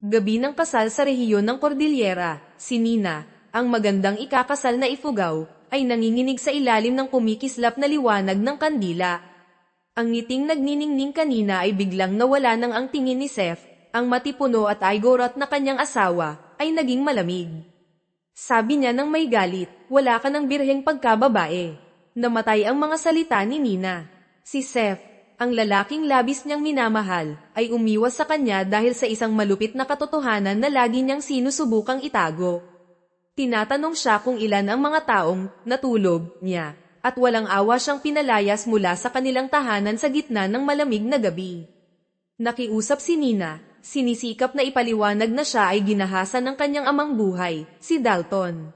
Gabi ng kasal sa rehiyon ng Cordillera, si Nina, ang magandang ikakasal na Ifugao, ay nanginginig sa ilalim ng kumikislap na liwanag ng kandila. Ang ngiting nagniningning kanina ay biglang nawala nang ang tingin ni Seth, ang matipuno at Igorot na kanyang asawa, ay naging malamig. Sabi niya nang may galit, wala ka ng birheng pagkababae. Namatay ang mga salita ni Nina. Si Seth, ang lalaking labis niyang minamahal, ay umiwas sa kanya dahil sa isang malupit na katotohanan na lagi niyang sinusubukang itago. Tinatanong siya kung ilan ang mga taong natulog niya, at walang awa siyang pinalayas mula sa kanilang tahanan sa gitna ng malamig na gabi. Nakiusap si Nina, sinisikap na ipaliwanag na siya ay ginahasa ng kanyang amang buhay, si Dalton.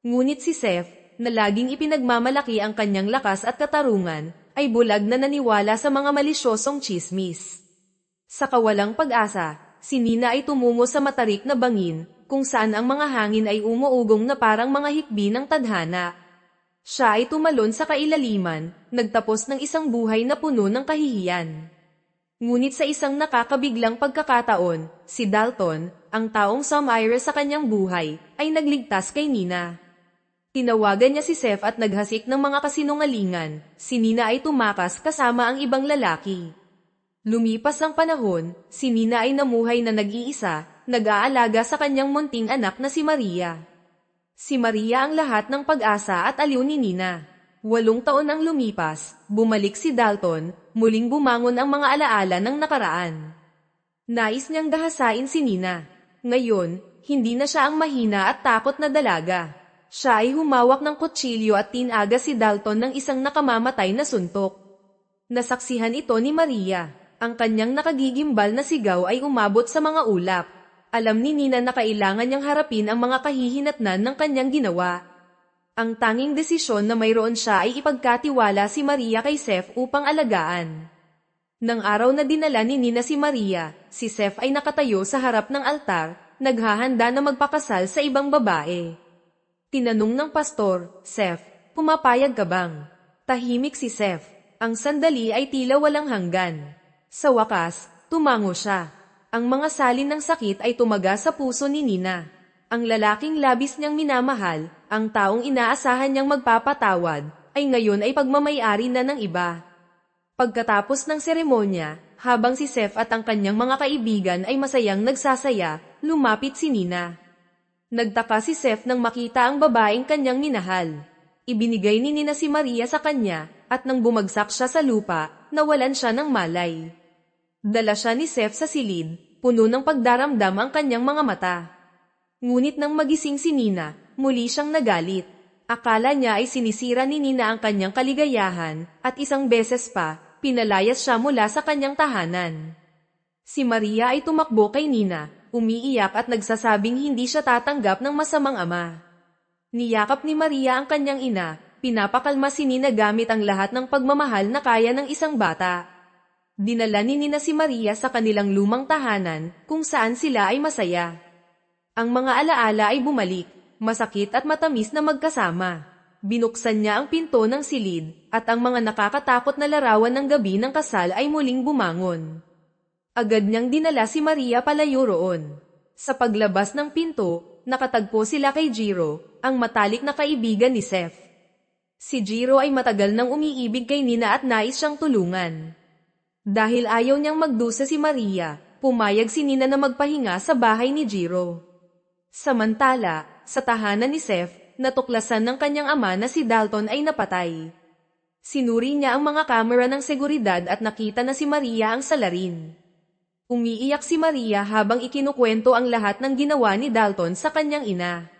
Ngunit si Seth, na laging ipinagmamalaki ang kanyang lakas at katarungan, ay bulag na naniwala sa mga malisyosong tsismis. Sa kawalang pag-asa, si Nina ay tumungo sa matarik na bangin, kung saan ang mga hangin ay umuugong na parang mga hikbi ng tadhana. Siya ay tumalon sa kailaliman, nagtapos ng isang buhay na puno ng kahihiyan. Ngunit sa isang nakakabiglang pagkakataon, si Dalton, ang taong sumire sa kanyang buhay, ay nagligtas kay Nina. Tinawagan niya si Seth at naghasik ng mga kasinungalingan. Si Nina ay tumakas kasama ang ibang lalaki. Lumipas ang panahon, si Nina ay namuhay na nag-iisa, nag-aalaga sa kanyang munting anak na si Maria. Si Maria ang lahat ng pag-asa at aliw ni Nina. 8 taon ang lumipas, bumalik si Dalton, muling bumangon ang mga alaala ng nakaraan. Nais niyang dahasain si Nina. Ngayon, hindi na siya ang mahina at takot na dalaga. Siya ay humawak ng kutsilyo at tinaga si Dalton ng isang nakamamatay na suntok. Nasaksihan ito ni Maria. Ang kanyang nakagigimbal na sigaw ay umabot sa mga ulap. Alam ni Nina na kailangan niyang harapin ang mga kahihinatnan ng kanyang ginawa. Ang tanging desisyon na mayroon siya ay ipagkatiwala si Maria kay Seth upang alagaan. Nang araw na dinala ni Nina si Maria, si Seth ay nakatayo sa harap ng altar, naghahanda na magpakasal sa ibang babae. Tinanong ng pastor, Seth, pumapayag ka bang? Tahimik si Seth. Ang sandali ay tila walang hanggan. Sa wakas, tumango siya. Ang mga salin ng sakit ay tumaga sa puso ni Nina. Ang lalaking labis niyang minamahal, ang taong inaasahan niyang magpapatawad, ay ngayon ay pagmamay-ari na ng iba. Pagkatapos ng seremonya, habang si Seth at ang kanyang mga kaibigan ay masayang nagsasaya, lumapit si Nina. Nagtaka si Seth nang makita ang babaeng kanyang minahal. Ibinigay ni Nina si Maria sa kanya, at nang bumagsak siya sa lupa, nawalan siya ng malay. Dala siya ni Seth sa silid, puno ng pagdaramdam ang kanyang mga mata. Ngunit nang magising si Nina, muli siyang nagalit. Akala niya ay sinisira ni Nina ang kanyang kaligayahan, at isang beses pa, pinalayas siya mula sa kanyang tahanan. Si Maria ay tumakbo kay Nina, umiiyak at nagsasabing hindi siya tatanggap ng masamang ama. Niyakap ni Maria ang kanyang ina, pinapakalma si Nina gamit ang lahat ng pagmamahal na kaya ng isang bata. Dinala ni Nina si Maria sa kanilang lumang tahanan, kung saan sila ay masaya. Ang mga alaala ay bumalik, masakit at matamis na magkasama. Binuksan niya ang pinto ng silid, at ang mga nakakatakot na larawan ng gabi ng kasal ay muling bumangon. Agad niyang dinala si Maria palayo roon. Sa paglabas ng pinto, nakatagpo sila kay Jiro, ang matalik na kaibigan ni Seth. Si Jiro ay matagal nang umiibig kay Nina at nais siyang tulungan. Dahil ayaw niyang magdusa si Maria, pumayag si Nina na magpahinga sa bahay ni Jiro. Samantala, sa tahanan ni Seth, natuklasan ng kanyang ama na si Dalton ay napatay. Sinuri niya ang mga kamera ng seguridad at nakita na si Maria ang salarin. Umiiyak si Maria habang ikinukwento ang lahat ng ginawa ni Dalton sa kanyang ina.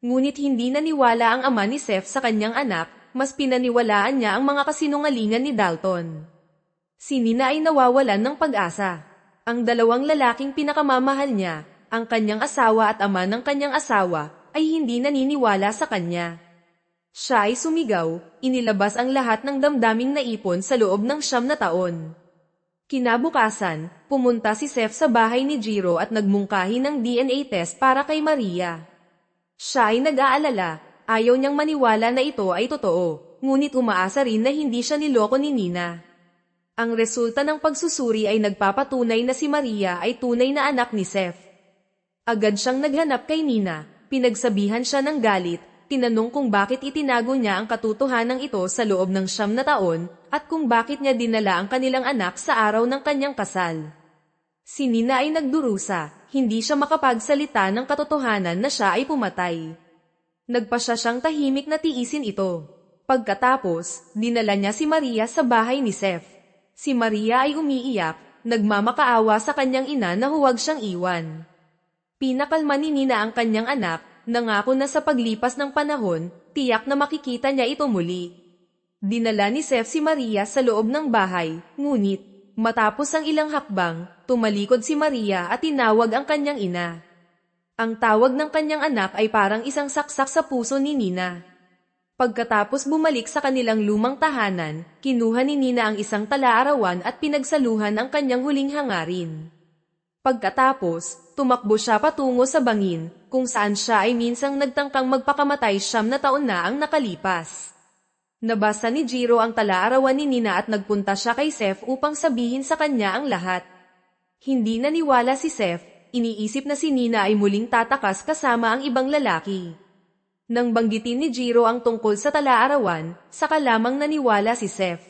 Ngunit hindi naniwala ang ama ni Seth sa kanyang anak, mas pinaniwalaan niya ang mga kasinungalingan ni Dalton. Si Nina ay nawawalan ng pag-asa. Ang dalawang lalaking pinakamamahal niya, ang kanyang asawa at ama ng kanyang asawa, ay hindi naniniwala sa kanya. Siya ay sumigaw, inilabas ang lahat ng damdaming naipon sa loob ng 9 na taon. Kinabukasan, pumunta si Seth sa bahay ni Jiro at nagmungkahi ng DNA test para kay Maria. Siya ay nag-aalala, ayaw niyang maniwala na ito ay totoo, ngunit umaasa rin na hindi siya niloko ni Nina. Ang resulta ng pagsusuri ay nagpapatunay na si Maria ay tunay na anak ni Seth. Agad siyang naghanap kay Nina, pinagsabihan siya ng galit, tinanong kung bakit itinago niya ang katotohanan ito sa loob ng 9 na taon, at kung bakit niya dinala ang kanilang anak sa araw ng kanyang kasal. Si Nina ay nagdurusa, hindi siya makapagsalita ng katotohanan na siya ay pumatay. Nagpasya siyang tahimik na tiisin ito. Pagkatapos, dinala niya si Maria sa bahay ni Seth. Si Maria ay umiiyak, nagmamakaawa sa kanyang ina na huwag siyang iwan. Pinakalma ni Nina ang kanyang anak, nangako na sa paglipas ng panahon, tiyak na makikita niya ito muli. Dinala ni Seth si Maria sa loob ng bahay, ngunit, matapos ang ilang hakbang, tumalikod si Maria at tinawag ang kanyang ina. Ang tawag ng kanyang anak ay parang isang saksak sa puso ni Nina. Pagkatapos bumalik sa kanilang lumang tahanan, kinuha ni Nina ang isang tala-arawan at pinagsaluhan ang kanyang huling hangarin. Pagkatapos, tumakbo siya patungo sa bangin, kung saan siya ay minsang nagtangkang magpakamatay 9 na taon na ang nakalipas. Nabasa ni Jiro ang tala-arawan ni Nina at nagpunta siya kay Seth upang sabihin sa kanya ang lahat. Hindi naniwala si Seth, iniisip na si Nina ay muling tatakas kasama ang ibang lalaki. Nang banggitin ni Jiro ang tungkol sa tala-arawan, saka lamang naniwala si Seth.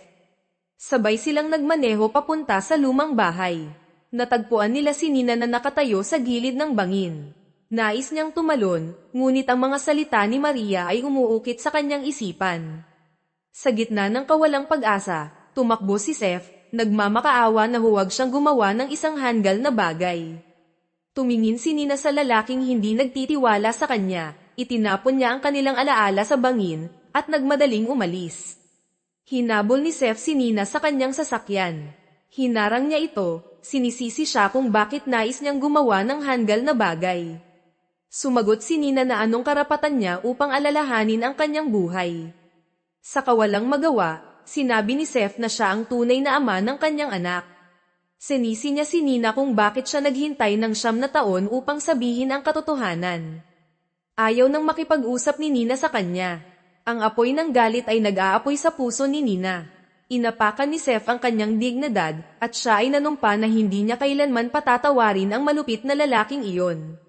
Sabay silang nagmaneho papunta sa lumang bahay. Natagpuan nila si Nina na nakatayo sa gilid ng bangin. Nais niyang tumalon, ngunit ang mga salita ni Maria ay umuukit sa kanyang isipan. Sa gitna ng kawalang pag-asa, tumakbo si Seth, nagmamakaawa na huwag siyang gumawa ng isang hanggal na bagay. Tumingin si Nina sa lalaking hindi nagtitiwala sa kanya. Itinapon niya ang kanilang alaala sa bangin, at nagmadaling umalis. Hinabol ni Seth si Nina sa kanyang sasakyan. Hinarang niya ito, sinisisi siya kung bakit nais niyang gumawa ng hanggal na bagay. Sumagot si Nina na anong karapatan niya upang alalahanin ang kanyang buhay. Sa kawalang magawa, sinabi ni Seth na siya ang tunay na ama ng kanyang anak. Sinisi niya si Nina kung bakit siya naghintay ng 9 na taon upang sabihin ang katotohanan. Ayaw nang makipag-usap ni Nina sa kanya. Ang apoy ng galit ay nag-aapoy sa puso ni Nina. Inapakan ni Seth ang kanyang dignidad, at siya ay nanumpa na hindi niya kailanman patatawarin ang malupit na lalaking iyon.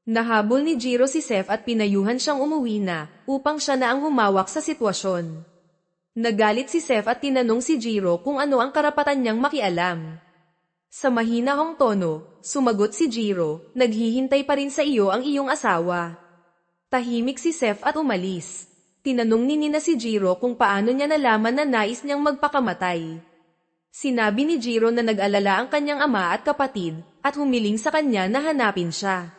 Nahabol ni Jiro si Seth at pinayuhan siyang umuwi na, upang siya na ang humawak sa sitwasyon. Nagalit si Seth at tinanong si Jiro kung ano ang karapatan niyang makialam. Sa mahinahong tono, sumagot si Jiro, naghihintay pa rin sa iyo ang iyong asawa. Tahimik si Seth at umalis. Tinanong ni Nina si Jiro kung paano niya nalaman na nais niyang magpakamatay. Sinabi ni Jiro na nag-alala ang kanyang ama at kapatid, at humiling sa kanya na hanapin siya.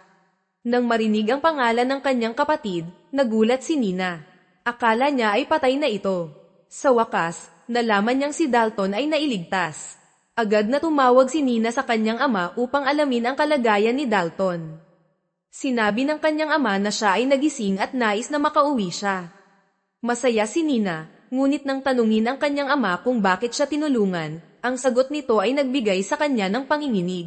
Nang marinig ang pangalan ng kanyang kapatid, nagulat si Nina. Akala niya ay patay na ito. Sa wakas, nalaman niyang si Dalton ay nailigtas. Agad na tumawag si Nina sa kanyang ama upang alamin ang kalagayan ni Dalton. Sinabi ng kanyang ama na siya ay nagising at nais na makauwi siya. Masaya si Nina, ngunit nang tanungin ang kanyang ama kung bakit siya tinulungan, ang sagot nito ay nagbigay sa kanya ng panginginig.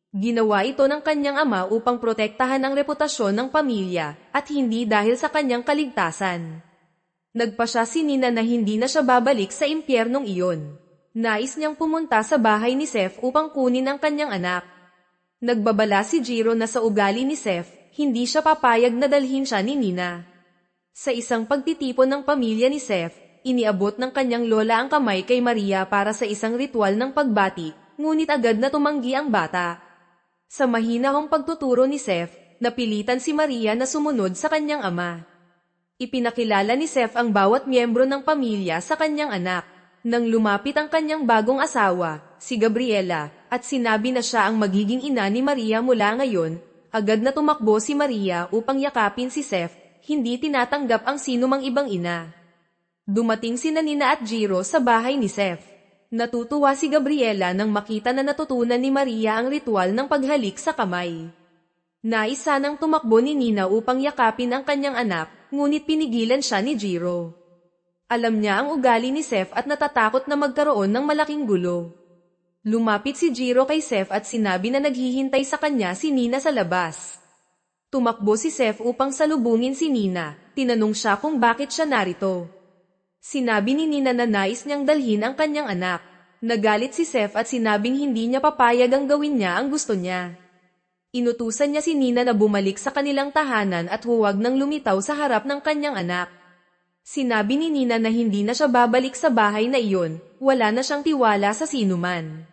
Ginawa ito ng kanyang ama upang protektahan ang reputasyon ng pamilya, at hindi dahil sa kanyang kaligtasan. Nagpasya si Nina na hindi na siya babalik sa impyernong iyon. Nais niyang pumunta sa bahay ni Seth upang kunin ang kanyang anak. Nagbabala si Jiro na sa ugali ni Seth, hindi siya papayag na dalhin siya ni Nina. Sa isang pagtitipon ng pamilya ni Seth, iniabot ng kanyang lola ang kamay kay Maria para sa isang ritual ng pagbati, ngunit agad na tumanggi ang bata. Sa mahinahong pagtuturo ni Seth, napilitan si Maria na sumunod sa kanyang ama. Ipinakilala ni Seth ang bawat miyembro ng pamilya sa kanyang anak. Nang lumapit ang kanyang bagong asawa, si Gabriela, at sinabi na siya ang magiging ina ni Maria mula ngayon, agad na tumakbo si Maria upang yakapin si Seth, hindi tinatanggap ang sinumang ibang ina. Dumating sina Nina at Jiro sa bahay ni Seth. Natutuwa si Gabriela nang makita na natutunan ni Maria ang ritual ng paghalik sa kamay. Nais sanang tumakbo ni Nina upang yakapin ang kanyang anak, ngunit pinigilan siya ni Jiro. Alam niya ang ugali ni Seth at natatakot na magkaroon ng malaking gulo. Lumapit si Jiro kay Seth at sinabi na naghihintay sa kanya si Nina sa labas. Tumakbo si Seth upang salubungin si Nina, tinanong siya kung bakit siya narito. Sinabi ni Nina na nais niyang dalhin ang kanyang anak. Nagalit si Seth at sinabing hindi niya papayag ang gawin niya ang gusto niya. Inutusan niya si Nina na bumalik sa kanilang tahanan at huwag nang lumitaw sa harap ng kanyang anak. Sinabi ni Nina na hindi na siya babalik sa bahay na iyon, wala na siyang tiwala sa sinuman.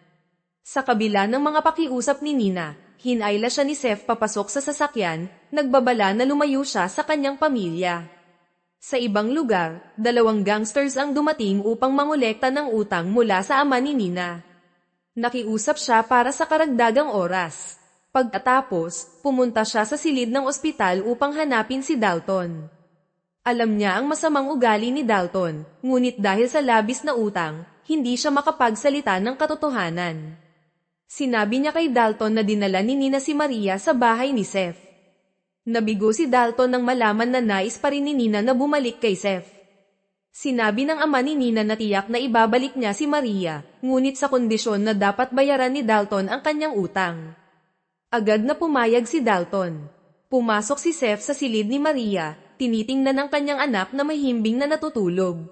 Sa kabila ng mga pakiusap ni Nina, hinayla siya ni Seth papasok sa sasakyan, nagbabala na lumayo siya sa kanyang pamilya. Sa ibang lugar, 2 gangsters ang dumating upang mangolekta ng utang mula sa ama ni Nina. Nakiusap siya para sa karagdagang oras. Pagkatapos, pumunta siya sa silid ng ospital upang hanapin si Dalton. Alam niya ang masamang ugali ni Dalton, ngunit dahil sa labis na utang, hindi siya makapagsalita ng katotohanan. Sinabi niya kay Dalton na dinala ni Nina si Maria sa bahay ni Seth. Nabigo si Dalton nang malaman na nais pa rin ni Nina na bumalik kay Seth. Sinabi ng ama ni Nina na tiyak na ibabalik niya si Maria, ngunit sa kondisyon na dapat bayaran ni Dalton ang kanyang utang. Agad na pumayag si Dalton. Pumasok si Seth sa silid ni Maria, tinitingnan ng kanyang anak na mahimbing na natutulog.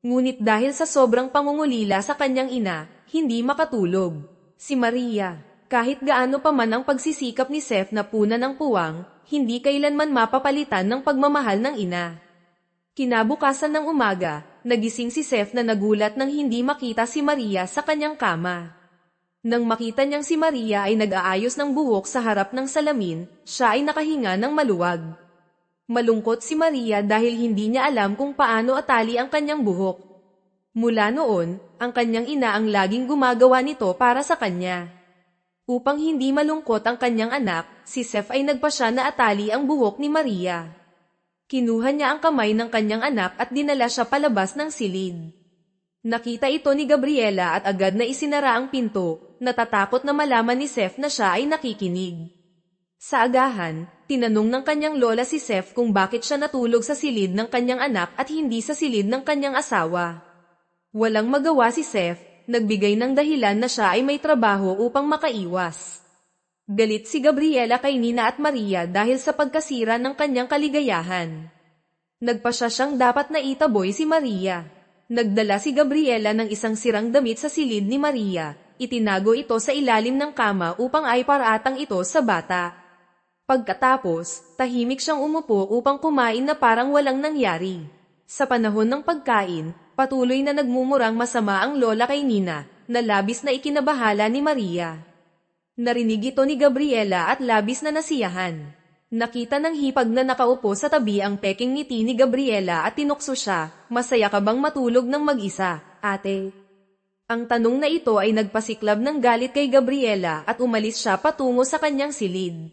Ngunit dahil sa sobrang pangungulila sa kanyang ina, hindi makatulog. Si Maria, kahit gaano pa man ang pagsisikap ni Seth na punan ng puwang, hindi kailanman mapapalitan ng pagmamahal ng ina. Kinabukasan ng umaga, nagising si Seth na nagulat nang hindi makita si Maria sa kanyang kama. Nang makita niyang si Maria ay nag-aayos ng buhok sa harap ng salamin, siya ay nakahinga ng maluwag. Malungkot si Maria dahil hindi niya alam kung paano atali ang kanyang buhok. Mula noon, ang kanyang ina ang laging gumagawa nito para sa kanya. Upang hindi malungkot ang kanyang anak, si Seth ay nagpasya na atali ang buhok ni Maria. Kinuha niya ang kamay ng kanyang anak at dinala siya palabas ng silid. Nakita ito ni Gabriela at agad na isinara ang pinto, natatakot na malaman ni Seth na siya ay nakikinig. Sa agahan, tinanong ng kanyang lola si Seth kung bakit siya natulog sa silid ng kanyang anak at hindi sa silid ng kanyang asawa. Walang magawa si Seth, nagbigay ng dahilan na siya ay may trabaho upang makaiwas. Galit si Gabriela kay Nina at Maria dahil sa pagkasira ng kanyang kaligayahan. Nagpasya siyang dapat na itaboy si Maria. Nagdala si Gabriela ng isang sirang damit sa silid ni Maria, itinago ito sa ilalim ng kama upang ay paratang ito sa bata. Pagkatapos, tahimik siyang umupo upang kumain na parang walang nangyari. Sa panahon ng pagkain, patuloy na nagmumurang masama ang lola kay Nina, na labis na ikinabahala ni Maria. Narinig ito ni Gabriela at labis na nasiyahan. Nakita ng hipag na nakaupo sa tabi ang peking ngiti ni Gabriela at tinukso siya, "Masaya ka bang matulog ng mag-isa, ate?" Ang tanong na ito ay nagpasiklab ng galit kay Gabriela at umalis siya patungo sa kanyang silid.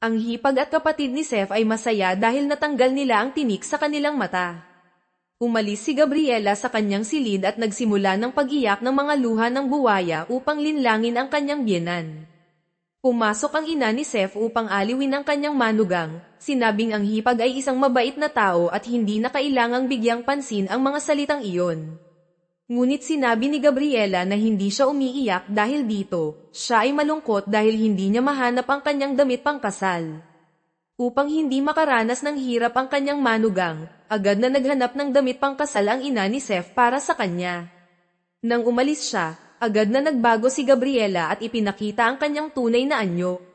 Ang hipag at kapatid ni Seth ay masaya dahil natanggal nila ang tinik sa kanilang mata. Umalis si Gabriela sa kanyang silid at nagsimula ng pag-iyak ng mga luha ng buwaya upang linlangin ang kanyang biyenan. Pumasok ang ina ni Seth upang aliwin ang kanyang manugang, sinabing ang hipag ay isang mabait na tao at hindi na kailangang bigyang pansin ang mga salitang iyon. Ngunit sinabi ni Gabriela na hindi siya umiiyak dahil dito, siya ay malungkot dahil hindi niya mahanap ang kanyang damit pangkasal. Upang hindi makaranas ng hirap ang kanyang manugang, agad na naghanap ng damit pangkasal ang ina ni Seth para sa kanya. Nang umalis siya, agad na nagbago si Gabriela at ipinakita ang kanyang tunay na anyo.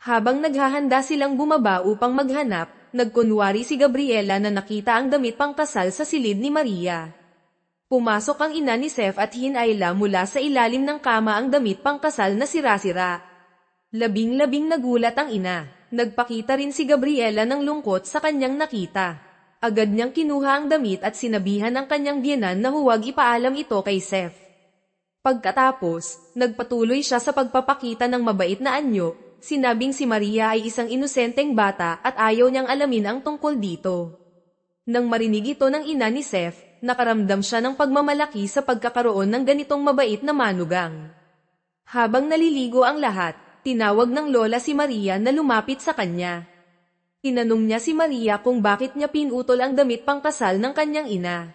Habang naghahanda silang bumaba upang maghanap, nagkunwari si Gabriela na nakita ang damit pangkasal sa silid ni Maria. Pumasok ang ina ni Seth at hinayla mula sa ilalim ng kama ang damit pangkasal na sira-sira. Labing-labing nagulat ang ina. Nagpakita rin si Gabriela ng lungkot sa kanyang nakita. Agad niyang kinuha ang damit at sinabihan ang kanyang biyenan na huwag ipaalam ito kay Seth. Pagkatapos, nagpatuloy siya sa pagpapakita ng mabait na anyo, sinabing si Maria ay isang inosenteng bata at ayaw niyang alamin ang tungkol dito. Nang marinig ito ng ina ni Seth, nakaramdam siya ng pagmamalaki sa pagkakaroon ng ganitong mabait na manugang. Habang naliligo ang lahat, tinawag ng lola si Maria na lumapit sa kanya. Tinanong niya si Maria kung bakit niya pinutol ang damit pangkasal ng kanyang ina.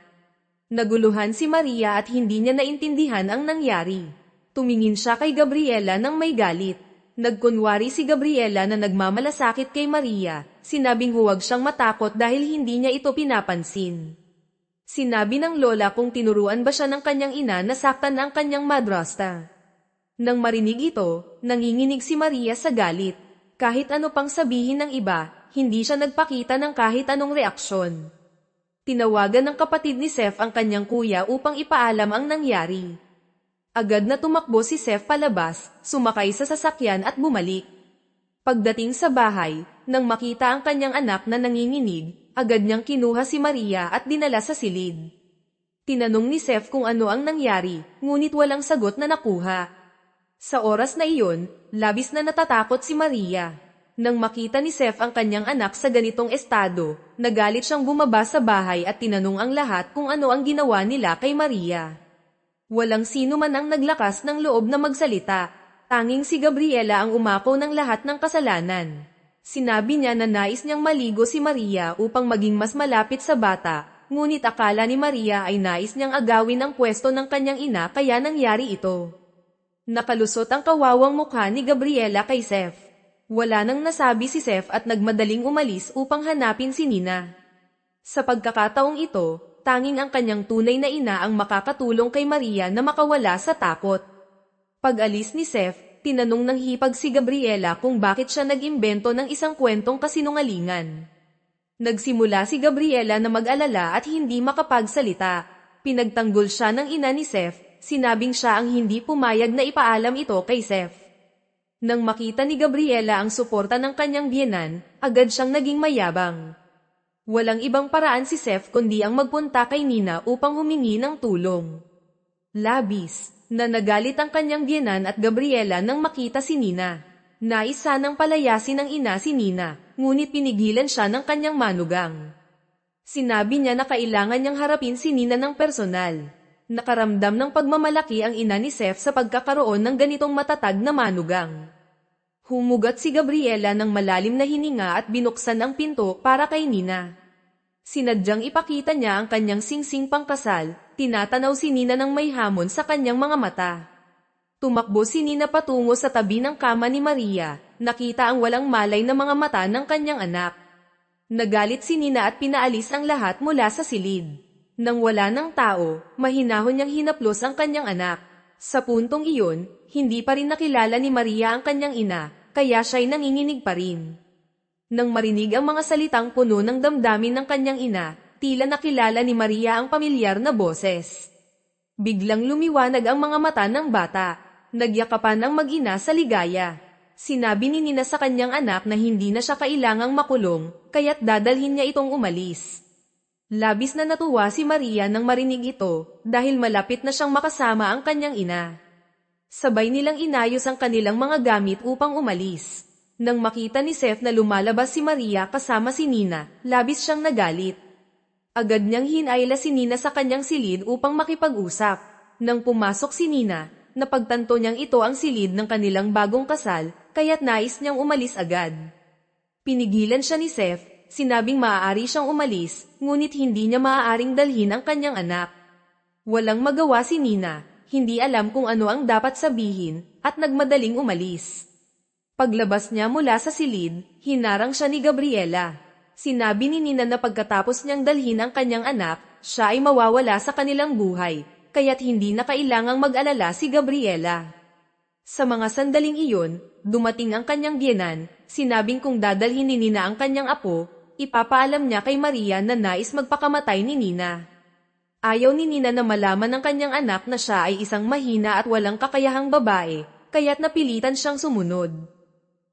Naguluhan si Maria at hindi niya naintindihan ang nangyari. Tumingin siya kay Gabriela nang may galit. Nagkunwari si Gabriela na nagmamalasakit kay Maria, sinabing huwag siyang matakot dahil hindi niya ito pinapansin. Sinabi ng lola kung tinuruan ba siya ng kanyang ina na saktan ang kanyang madrasta. Nang marinig ito, nanginginig si Maria sa galit. Kahit ano pang sabihin ng iba, hindi siya nagpakita ng kahit anong reaksyon. Tinawagan ng kapatid ni Seth ang kanyang kuya upang ipaalam ang nangyari. Agad na tumakbo si Seth palabas, sumakay sa sasakyan at bumalik. Pagdating sa bahay, nang makita ang kanyang anak na nanginginig, agad niyang kinuha si Maria at dinala sa silid. Tinanong ni Seth kung ano ang nangyari, ngunit walang sagot na nakuha. Sa oras na iyon, labis na natatakot si Maria. Nang makita ni Seth ang kanyang anak sa ganitong estado, nagalit siyang bumaba sa bahay at tinanong ang lahat kung ano ang ginawa nila kay Maria. Walang sino man ang naglakas ng loob na magsalita. Tanging si Gabriela ang umako ng lahat ng kasalanan. Sinabi niya na nais niyang maligo si Maria upang maging mas malapit sa bata, ngunit akala ni Maria ay nais niyang agawin ang pwesto ng kanyang ina kaya nangyari ito. Nakalusot ang kawawang mukha ni Gabriela kay Seth. Wala nang nasabi si Seth at nagmadaling umalis upang hanapin si Nina. Sa pagkakataong ito, tanging ang kanyang tunay na ina ang makakatulong kay Maria na makawala sa takot. Pag-alis ni Seth, tinanong ng hipag si Gabriela kung bakit siya nag-imbento ng isang kwentong kasinungalingan. Nagsimula si Gabriela na mag-alala at hindi makapagsalita. Pinagtanggol siya ng ina ni Seth. Sinabing siya ang hindi pumayag na ipaalam ito kay Seth. Nang makita ni Gabriela ang suporta ng kanyang biyenan, agad siyang naging mayabang. Walang ibang paraan si Seth kundi ang magpunta kay Nina upang humingi ng tulong. Labis na nagalit ang kanyang biyenan at Gabriela nang makita si Nina. Nais sanang palayasin ng ina si Nina, ngunit pinigilan siya ng kanyang manugang. Sinabi niya na kailangan niyang harapin si Nina ng personal. Nakaramdam ng pagmamalaki ang ina ni Seth sa pagkakaroon ng ganitong matatag na manugang. Humugat si Gabriela ng malalim na hininga at binuksan ang pinto para kay Nina. Sinadyang ipakita niya ang kanyang singsing pangkasal, tinatanaw si Nina ng may hamon sa kanyang mga mata. Tumakbo si Nina patungo sa tabi ng kama ni Maria, nakita ang walang malay na mga mata ng kanyang anak. Nagalit si Nina at pinaalis ang lahat mula sa silid. Nang wala ng tao, mahinahon niyang hinaplos ang kanyang anak. Sa puntong iyon, hindi pa rin nakilala ni Maria ang kanyang ina, kaya siya'y nanginginig pa rin. Nang marinig ang mga salitang puno ng damdamin ng kanyang ina, tila nakilala ni Maria ang pamilyar na boses. Biglang lumiwanag ang mga mata ng bata. Nagyakapan ang mag-ina sa ligaya. Sinabi ni Nina sa kanyang anak na hindi na siya kailangang makulong, kaya't dadalhin niya itong umalis. Labis na natuwa si Maria nang marinig ito, dahil malapit na siyang makasama ang kanyang ina. Sabay nilang inayos ang kanilang mga gamit upang umalis. Nang makita ni Seth na lumalabas si Maria kasama si Nina, labis siyang nagalit. Agad niyang hinayla si Nina sa kanyang silid upang makipag-usap. Nang pumasok si Nina, napagtanto niyang ito ang silid ng kanilang bagong kasal, kaya't nais niyang umalis agad. Pinigilan siya ni Seth. Sinabing maaari siyang umalis, ngunit hindi niya maaaring dalhin ang kanyang anak. Walang magawa si Nina, hindi alam kung ano ang dapat sabihin, at nagmadaling umalis. Paglabas niya mula sa silid, hinarang siya ni Gabriela. Sinabi ni Nina na pagkatapos niyang dalhin ang kanyang anak, siya ay mawawala sa kanilang buhay, kaya't hindi na kailangang mag-alala si Gabriela. Sa mga sandaling iyon, dumating ang kanyang biyenan, sinabing kung dadalhin ni Nina ang kanyang apo, ipapaalam niya kay Maria na nais magpakamatay ni Nina. Ayaw ni Nina na malaman ng kanyang anak na siya ay isang mahina at walang kakayahang babae, kaya't napilitan siyang sumunod.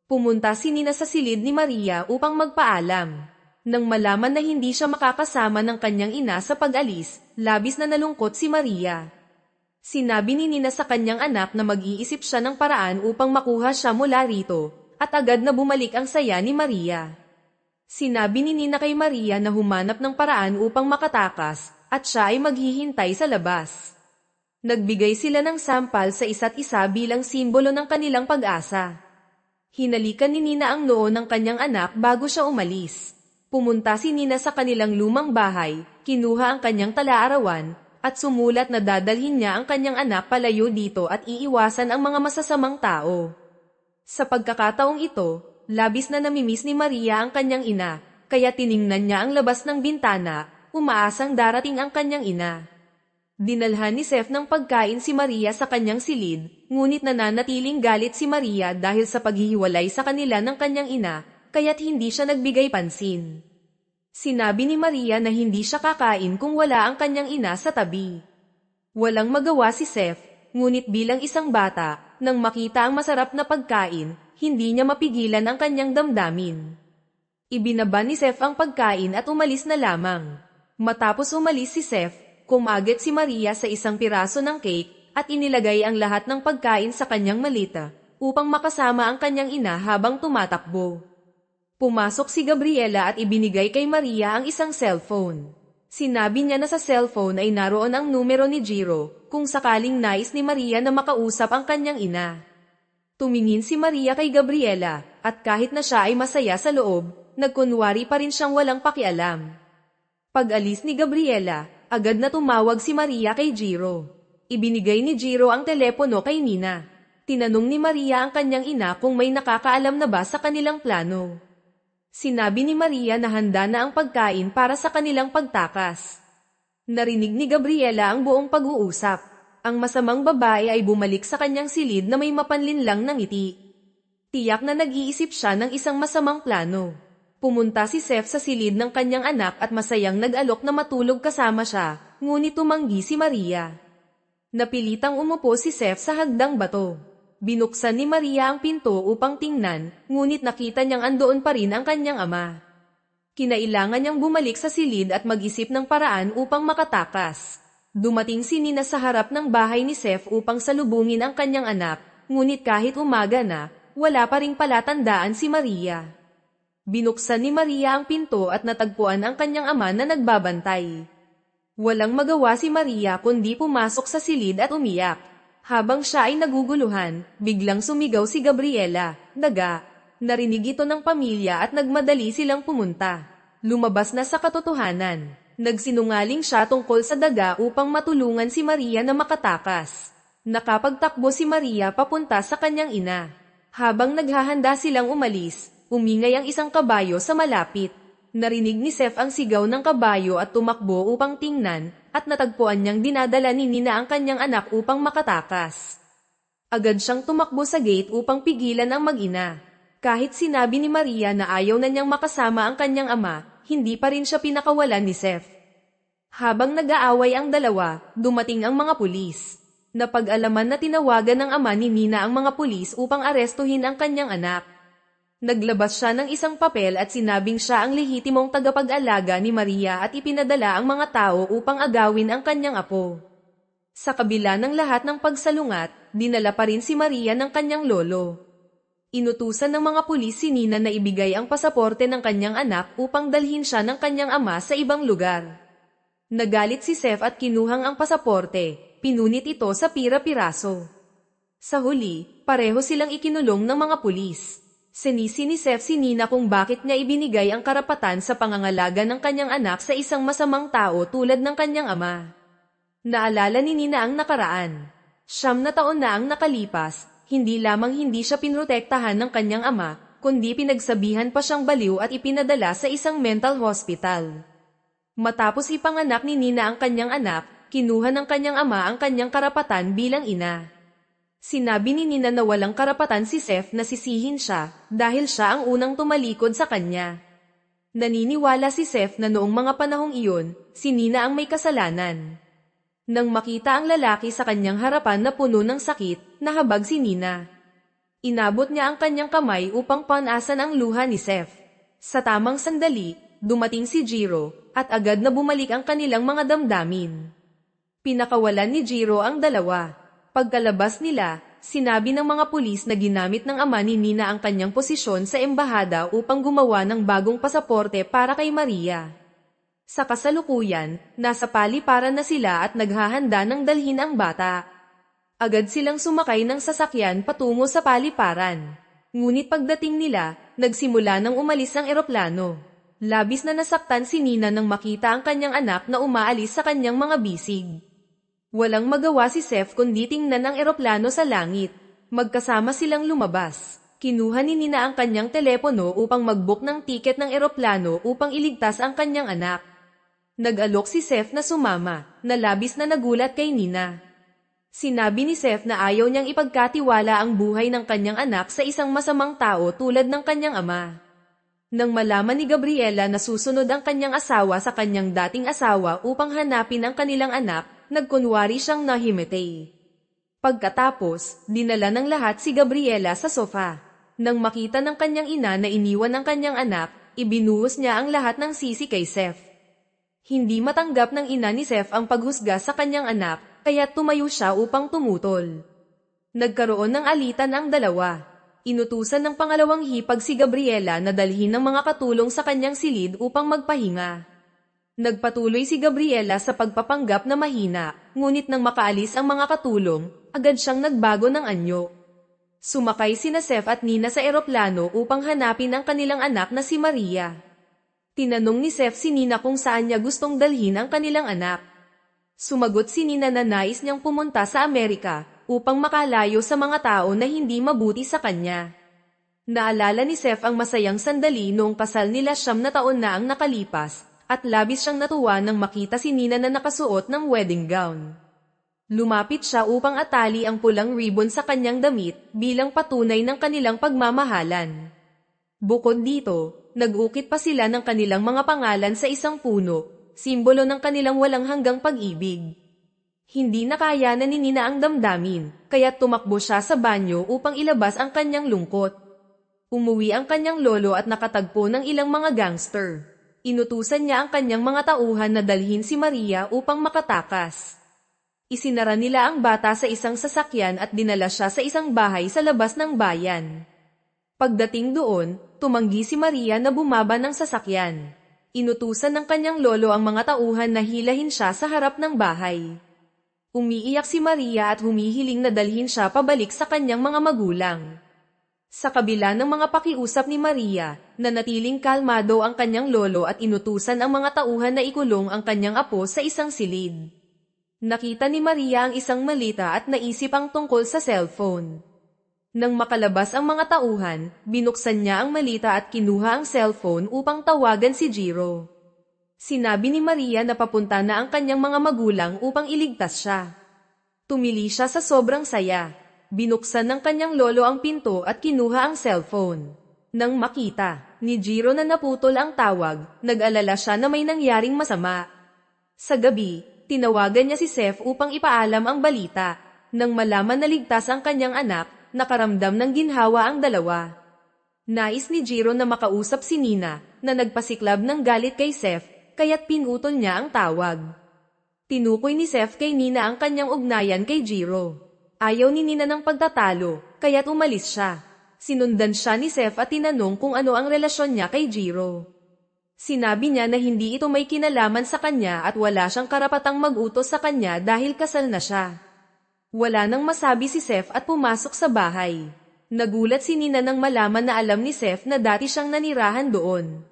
Pumunta si Nina sa silid ni Maria upang magpaalam. Nang malaman na hindi siya makakasama ng kanyang ina sa pag-alis, labis na nalungkot si Maria. Sinabi ni Nina sa kanyang anak na mag-iisip siya ng paraan upang makuha siya mula rito, at agad na bumalik ang saya ni Maria. Sinabi ni Nina kay Maria na humanap ng paraan upang makatakas, at siya ay maghihintay sa labas. Nagbigay sila ng sampal sa isa't isa bilang simbolo ng kanilang pag-asa. Hinalikan ni Nina ang noo ng kanyang anak bago siya umalis. Pumunta si Nina sa kanilang lumang bahay, kinuha ang kanyang talaarawan, at sumulat na dadalhin niya ang kanyang anak palayo dito at iiwasan ang mga masasamang tao. Sa pagkakataong ito, labis na namimiss ni Maria ang kanyang ina, kaya tiningnan niya ang labas ng bintana, umaasang darating ang kanyang ina. Dinalhan ni Seth ng pagkain si Maria sa kanyang silid, ngunit nananatiling galit si Maria dahil sa paghihiwalay sa kanila ng kanyang ina, kaya't hindi siya nagbigay pansin. Sinabi ni Maria na hindi siya kakain kung wala ang kanyang ina sa tabi. Walang magawa si Seth, ngunit bilang isang bata, nang makita ang masarap na pagkain, hindi niya mapigilan ang kanyang damdamin. Ibinaba ni Seth ang pagkain at umalis na lamang. Matapos umalis si Seth, kumagit si Maria sa isang piraso ng cake at inilagay ang lahat ng pagkain sa kanyang malita upang makasama ang kanyang ina habang tumatakbo. Pumasok si Gabriela at ibinigay kay Maria ang isang cellphone. Sinabi niya na sa cellphone ay naroon ang numero ni Jiro kung sakaling nais ni Maria na makausap ang kanyang ina. Tumingin si Maria kay Gabriela at kahit na siya ay masaya sa loob, nagkunwari pa rin siyang walang pakialam. Pag-alis ni Gabriela, agad na tumawag si Maria kay Jiro. Ibinigay ni Jiro ang telepono kay Nina. Tinanong ni Maria ang kanyang ina kung may nakakaalam na ba sa kanilang plano. Sinabi ni Maria na handa na ang pagkain para sa kanilang pagtakas. Narinig ni Gabriela ang buong pag-uusap. Ang masamang babae ay bumalik sa kanyang silid na may mapanlinlang na ngiti. Tiyak na nag-iisip siya ng isang masamang plano. Pumunta si Seth sa silid ng kanyang anak at masayang nag-alok na matulog kasama siya, ngunit tumanggi si Maria. Napilitang umupo si Seth sa hagdang bato. Binuksan ni Maria ang pinto upang tingnan, ngunit nakita niyang andoon pa rin ang kanyang ama. Kinailangan niyang bumalik sa silid at mag-isip ng paraan upang makatakas. Dumating si Nina sa harap ng bahay ni Seth upang salubungin ang kanyang anak, ngunit kahit umaga na, wala pa ring palatandaan si Maria. Binuksan ni Maria ang pinto at natagpuan ang kanyang ama na nagbabantay. Walang magawa si Maria kundi pumasok sa silid at umiyak. Habang siya ay naguguluhan, biglang sumigaw si Gabriela, "Daga!" Narinig ito ng pamilya at nagmadali silang pumunta. Lumabas na sa katotohanan. Nagsinungaling siya tungkol sa daga upang matulungan si Maria na makatakas. Nakapagtakbo si Maria papunta sa kanyang ina. Habang naghahanda silang umalis, umingay ang isang kabayo sa malapit. Narinig ni Seth ang sigaw ng kabayo at tumakbo upang tingnan, at natagpuan niyang dinadala ni Nina ang kanyang anak upang makatakas. Agad siyang tumakbo sa gate upang pigilan ang mag-ina. Kahit sinabi ni Maria na ayaw na niyang makasama ang kanyang ama, hindi pa rin siya pinakawalan ni Seth. Habang nag-aaway ang dalawa, dumating ang mga pulis. Napag-alaman na tinawagan ng ama ni Nina ang mga pulis upang arestuhin ang kanyang anak. Naglabas siya ng isang papel at sinabing siya ang lehitimong tagapag-alaga ni Maria at ipinadala ang mga tao upang agawin ang kanyang apo. Sa kabila ng lahat ng pagsalungat, dinala pa rin si Maria ng kanyang lolo. Inutusan ng mga pulis si Nina na ibigay ang pasaporte ng kanyang anak upang dalhin siya ng kanyang ama sa ibang lugar. Nagalit si Seth at kinuhang ang pasaporte, pinunit ito sa pira-piraso. Sa huli, pareho silang ikinulong ng mga pulis. Sinisi ni Seth si Nina kung bakit niya ibinigay ang karapatan sa pangangalaga ng kanyang anak sa isang masamang tao tulad ng kanyang ama. Naalala ni Nina ang nakaraan. 9 na taon na ang nakalipas, hindi lamang hindi siya pinrotektahan ng kanyang ama, kundi pinagsabihan pa siyang baliw at ipinadala sa isang mental hospital. Matapos ipanganak ni Nina ang kanyang anak, kinuha ng kanyang ama ang kanyang karapatan bilang ina. Sinabi ni Nina na walang karapatan si Seth na sisihin siya dahil siya ang unang tumalikod sa kanya. Naniniwala si Seth na noong mga panahong iyon, si Nina ang may kasalanan. Nang makita ang lalaki sa kanyang harapan na puno ng sakit, nahabag si Nina. Inabot niya ang kanyang kamay upang panasan ang luha ni Seth. Sa tamang sandali, dumating si Jiro, at agad na bumalik ang kanilang mga damdamin. Pinakawalan ni Jiro ang dalawa. Pagkalabas nila, sinabi ng mga pulis na ginamit ng ama ni Nina ang kanyang posisyon sa embahada upang gumawa ng bagong pasaporte para kay Maria. Sa kasalukuyan, nasa paliparan na sila at naghahanda ng dalhin ang bata. Agad silang sumakay ng sasakyan patungo sa paliparan. Ngunit pagdating nila, nagsimula nang umalis ang eroplano. Labis na nasaktan si Nina nang makita ang kanyang anak na umaalis sa kanyang mga bisig. Walang magawa si Seth kundi tingnan ang eroplano sa langit. Magkasama silang lumabas. Kinuha ni Nina ang kanyang telepono upang mag-book ng tiket ng eroplano upang iligtas ang kanyang anak. Nag-alok si Seth na sumama, na labis na nagulat kay Nina. Sinabi ni Seth na ayaw niyang ipagkatiwala ang buhay ng kanyang anak sa isang masamang tao tulad ng kanyang ama. Nang malaman ni Gabriela na susunod ang kanyang asawa sa kanyang dating asawa upang hanapin ang kanilang anak, nagkunwari siyang nahimatay. Pagkatapos, dinala ng lahat si Gabriela sa sofa. Nang makita ng kanyang ina na iniwan ang kanyang anak, ibinuhos niya ang lahat ng sisi kay Seth. Hindi matanggap ng ina ni Seth ang paghusga sa kanyang anak, kaya tumayo siya upang tumutol. Nagkaroon ng alitan ang dalawa. Inutusan ng pangalawang hipag si Gabriela na dalhin ng mga katulong sa kanyang silid upang magpahinga. Nagpatuloy si Gabriela sa pagpapanggap na mahina, ngunit nang makaalis ang mga katulong, agad siyang nagbago ng anyo. Sumakay sina Seth at Nina sa eroplano upang hanapin ang kanilang anak na si Maria. Tinanong ni Seth si Nina kung saan niya gustong dalhin ang kanilang anak. Sumagot si Nina na nais niyang pumunta sa Amerika upang makalayo sa mga tao na hindi mabuti sa kanya. Naalala ni Seth ang masayang sandali noong kasal nila 9 na taon na ang nakalipas, at labis siyang natuwa nang makita si Nina na nakasuot ng wedding gown. Lumapit siya upang atali ang pulang ribbon sa kanyang damit bilang patunay ng kanilang pagmamahalan. Bukod dito, nag-ukit pa sila ng kanilang mga pangalan sa isang puno, simbolo ng kanilang walang hanggang pag-ibig. Hindi na kaya na ni Nina ang damdamin, kaya tumakbo siya sa banyo upang ilabas ang kanyang lungkot. Umuwi ang kanyang lolo at nakatagpo ng ilang mga gangster. Inutusan niya ang kanyang mga tauhan na dalhin si Maria upang makatakas. Isinara nila ang bata sa isang sasakyan at dinala siya sa isang bahay sa labas ng bayan. Pagdating doon, tumanggi si Maria na bumaba ng sasakyan. Inutusan ng kanyang lolo ang mga tauhan na hilahin siya sa harap ng bahay. Umiiyak si Maria at humihiling na dalhin siya pabalik sa kanyang mga magulang. Sa kabila ng mga pakiusap ni Maria, nanatiling kalmado ang kanyang lolo at inutusan ang mga tauhan na ikulong ang kanyang apo sa isang silid. Nakita ni Maria ang isang malita at naisip ang tungkol sa cellphone. Nang makalabas ang mga tauhan, binuksan niya ang malita at kinuha ang cellphone upang tawagan si Jiro. Sinabi ni Maria na papunta na ang kanyang mga magulang upang iligtas siya. Tumili siya sa sobrang saya. Binuksan ng kanyang lolo ang pinto at kinuha ang cellphone. Nang makita ni Jiro na naputol ang tawag, nag-alala siya na may nangyaring masama. Sa gabi, tinawagan niya si Seth upang ipaalam ang balita. Nang malaman na ligtas ang kanyang anak, nakaramdam ng ginhawa ang dalawa. Nais ni Jiro na makausap si Nina, na nagpasiklab ng galit kay Seth, kaya't pinutol niya ang tawag. Tinukoy ni Seth kay Nina ang kanyang ugnayan kay Jiro. Ayaw ni Nina ng pagtatalo, kaya't umalis siya. Sinundan siya ni Seth at tinanong kung ano ang relasyon niya kay Jiro. Sinabi niya na hindi ito may kinalaman sa kanya at wala siyang karapatang mag-utos sa kanya dahil kasal na siya. Wala nang masabi si Seth at pumasok sa bahay. Nagulat si Nina nang malaman na alam ni Seth na dati siyang nanirahan doon.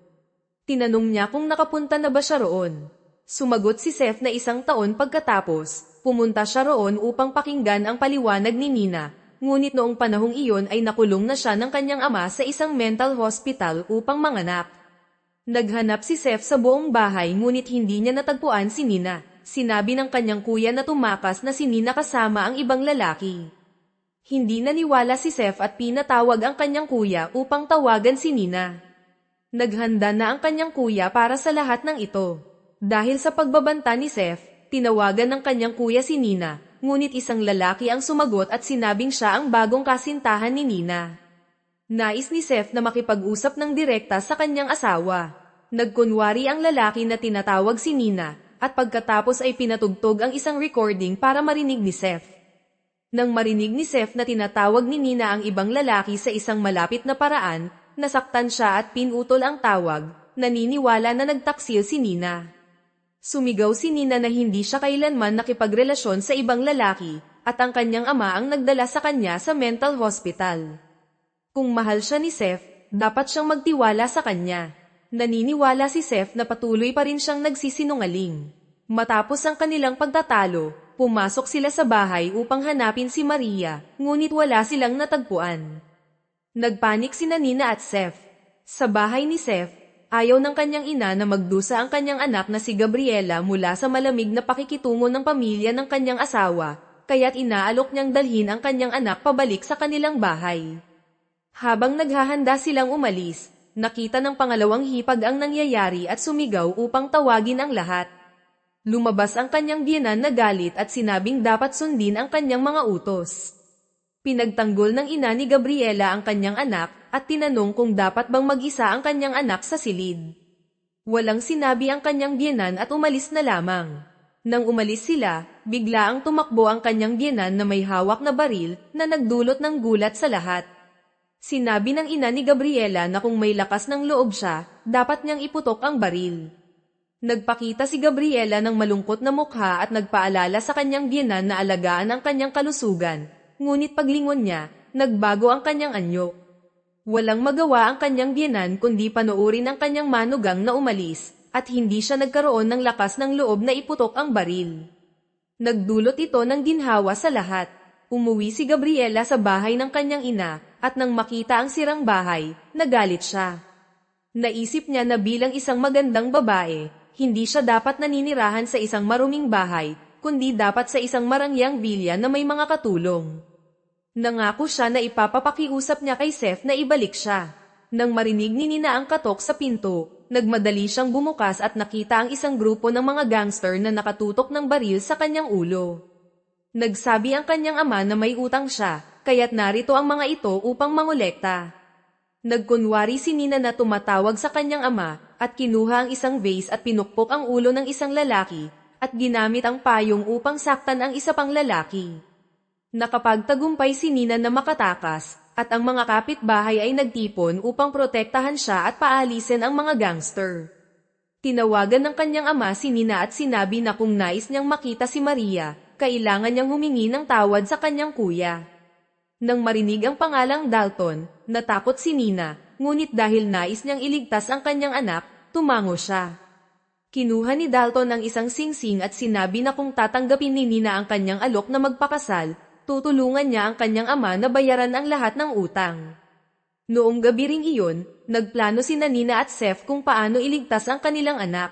Tinanong niya kung nakapunta na ba siya roon. Sumagot si Seth na 1 taon pagkatapos, pumunta siya roon upang pakinggan ang paliwanag ni Nina, ngunit noong panahong iyon ay nakulong na siya ng kanyang ama sa isang mental hospital upang manganak. Naghanap si Seth sa buong bahay ngunit hindi niya natagpuan si Nina. Sinabi ng kanyang kuya na tumakas na si Nina kasama ang ibang lalaki. Hindi naniwala si Seth at pinatawag ang kanyang kuya upang tawagan si Nina. Naghanda na ang kanyang kuya para sa lahat ng ito. Dahil sa pagbabanta ni Seth, tinawagan ng kanyang kuya si Nina, ngunit isang lalaki ang sumagot at sinabing siya ang bagong kasintahan ni Nina. Nais ni Seth na makipag-usap ng direkta sa kanyang asawa. Nagkunwari ang lalaki na tinatawag si Nina, at pagkatapos ay pinatugtog ang isang recording para marinig ni Seth. Nang marinig ni Seth na tinatawag ni Nina ang ibang lalaki sa isang malapit na paraan, nasaktan siya at pinutol ang tawag, naniniwala na nagtaksil si Nina. Sumigaw si Nina na hindi siya kailanman nakipagrelasyon sa ibang lalaki, at ang kanyang ama ang nagdala sa kanya sa mental hospital. Kung mahal siya ni Seth, dapat siyang magtiwala sa kanya. Naniniwala si Seth na patuloy pa rin siyang nagsisinungaling. Matapos ang kanilang pagtatalo, pumasok sila sa bahay upang hanapin si Maria, ngunit wala silang natagpuan. Nagpanik sina Nina at Seth. Sa bahay ni Seth, ayaw ng kanyang ina na magdusa ang kanyang anak na si Gabriela mula sa malamig na pakikitungo ng pamilya ng kanyang asawa, kaya't inaalok niyang dalhin ang kanyang anak pabalik sa kanilang bahay. Habang naghahanda silang umalis, nakita ng pangalawang hipag ang nangyayari at sumigaw upang tawagin ang lahat. Lumabas ang kanyang biyenan na galit at sinabing dapat sundin ang kanyang mga utos. Pinagtanggol ng ina ni Gabriela ang kanyang anak at tinanong kung dapat bang mag-isa ang kanyang anak sa silid. Walang sinabi ang kanyang biyenan at umalis na lamang. Nang umalis sila, bigla ang tumakbo ang kanyang biyenan na may hawak na baril na nagdulot ng gulat sa lahat. Sinabi ng ina ni Gabriela na kung may lakas ng loob siya, dapat niyang iputok ang baril. Nagpakita si Gabriela ng malungkot na mukha at nagpaalala sa kanyang biyenan na alagaan ang kanyang kalusugan, ngunit paglingon niya, nagbago ang kanyang anyo. Walang magawa ang kanyang biyenan kundi panoorin ang kanyang manugang na umalis, at hindi siya nagkaroon ng lakas ng loob na iputok ang baril. Nagdulot ito ng ginhawa sa lahat. Umuwi si Gabriela sa bahay ng kanyang ina, at nang makita ang sirang bahay, nagalit siya. Naisip niya na bilang isang magandang babae, hindi siya dapat naninirahan sa isang maruming bahay, kundi dapat sa isang marangyang bilya na may mga katulong. Nangako siya na ipapapakiusap niya kay Seth na ibalik siya. Nang marinig ni Nina ang katok sa pinto, nagmadali siyang bumukas at nakita ang isang grupo ng mga gangster na nakatutok ng baril sa kanyang ulo. Nagsabi ang kanyang ama na may utang siya, kaya't narito ang mga ito upang mangolekta. Nagkunwari si Nina na tumatawag sa kanyang ama, at kinuha ang isang vase at pinukpok ang ulo ng isang lalaki, at ginamit ang payong upang saktan ang isa pang lalaki. Nakapagtagumpay si Nina na makatakas, at ang mga kapitbahay ay nagtipon upang protektahan siya at paalisin ang mga gangster. Tinawagan ng kanyang ama si Nina at sinabi na kung nais niyang makita si Maria, kailangan niyang humingi ng tawad sa kanyang kuya. Nang marinig ang pangalang Dalton, natakot si Nina, ngunit dahil nais niyang iligtas ang kanyang anak, tumango siya. Kinuha ni Dalton ang isang singsing at sinabi na kung tatanggapin ni Nina ang kanyang alok na magpakasal, tutulungan niya ang kanyang ama na bayaran ang lahat ng utang. Noong gabi ring iyon, nagplano sina Nina at Seth kung paano iligtas ang kanilang anak.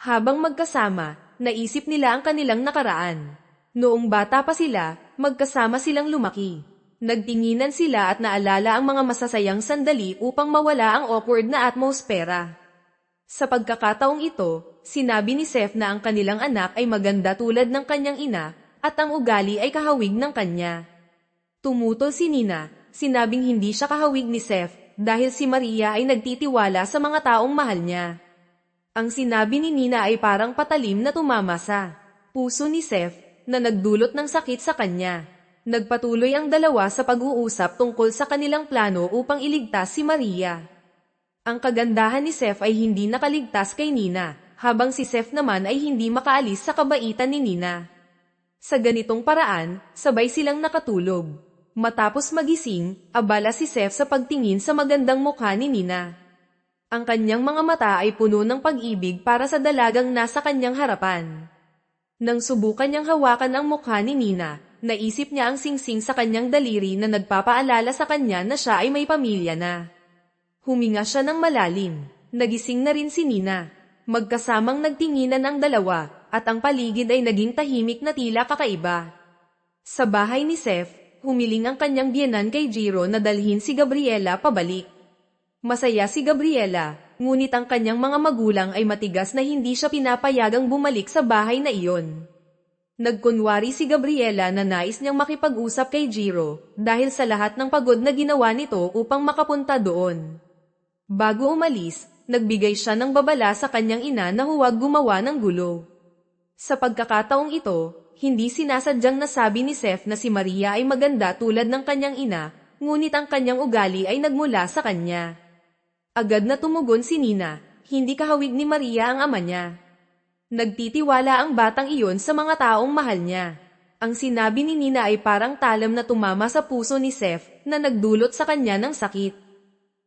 Habang magkasama, naisip nila ang kanilang nakaraan. Noong bata pa sila, magkasama silang lumaki. Nagtinginan sila at naalala ang mga masasayang sandali upang mawala ang awkward na atmosfera. Sa pagkakataong ito, sinabi ni Seth na ang kanilang anak ay maganda tulad ng kanyang ina, at ang ugali ay kahawig ng kanya. Tumutol si Nina, sinabing hindi siya kahawig ni Seth, dahil si Maria ay nagtitiwala sa mga taong mahal niya. Ang sinabi ni Nina ay parang patalim na tumama sa puso ni Seth, na nagdulot ng sakit sa kanya. Nagpatuloy ang dalawa sa pag-uusap tungkol sa kanilang plano upang iligtas si Maria. Ang kagandahan ni Seth ay hindi nakaligtas kay Nina, habang si Seth naman ay hindi makaalis sa kabaitan ni Nina. Sa ganitong paraan, sabay silang nakatulog. Matapos magising, abala si Seth sa pagtingin sa magandang mukha ni Nina. Ang kanyang mga mata ay puno ng pag-ibig para sa dalagang nasa kanyang harapan. Nang subukan niyang hawakan ang mukha ni Nina, naisip niya ang singsing sa kanyang daliri na nagpapaalala sa kanya na siya ay may pamilya na. Huminga siya ng malalim. Nagising na rin si Nina. Magkasamang nagtinginan ang dalawa, at ang paligid ay naging tahimik na tila kakaiba. Sa bahay ni Seth, humiling ang kanyang biyenan kay Jiro na dalhin si Gabriela pabalik. Masaya si Gabriela, ngunit ang kanyang mga magulang ay matigas na hindi siya pinapayagang bumalik sa bahay na iyon. Nagkunwari si Gabriela na nais niyang makipag-usap kay Jiro, dahil sa lahat ng pagod na ginawa nito upang makapunta doon. Bago umalis, nagbigay siya ng babala sa kanyang ina na huwag gumawa ng gulo. Sa pagkakataong ito, hindi sinasadyang nasabi ni Seth na si Maria ay maganda tulad ng kanyang ina, ngunit ang kanyang ugali ay nagmula sa kanya. Agad na tumugon si Nina, hindi kahawig ni Maria ang ama niya. Nagtitiwala ang batang iyon sa mga taong mahal niya. Ang sinabi ni Nina ay parang talam na tumama sa puso ni Seth na nagdulot sa kanya ng sakit.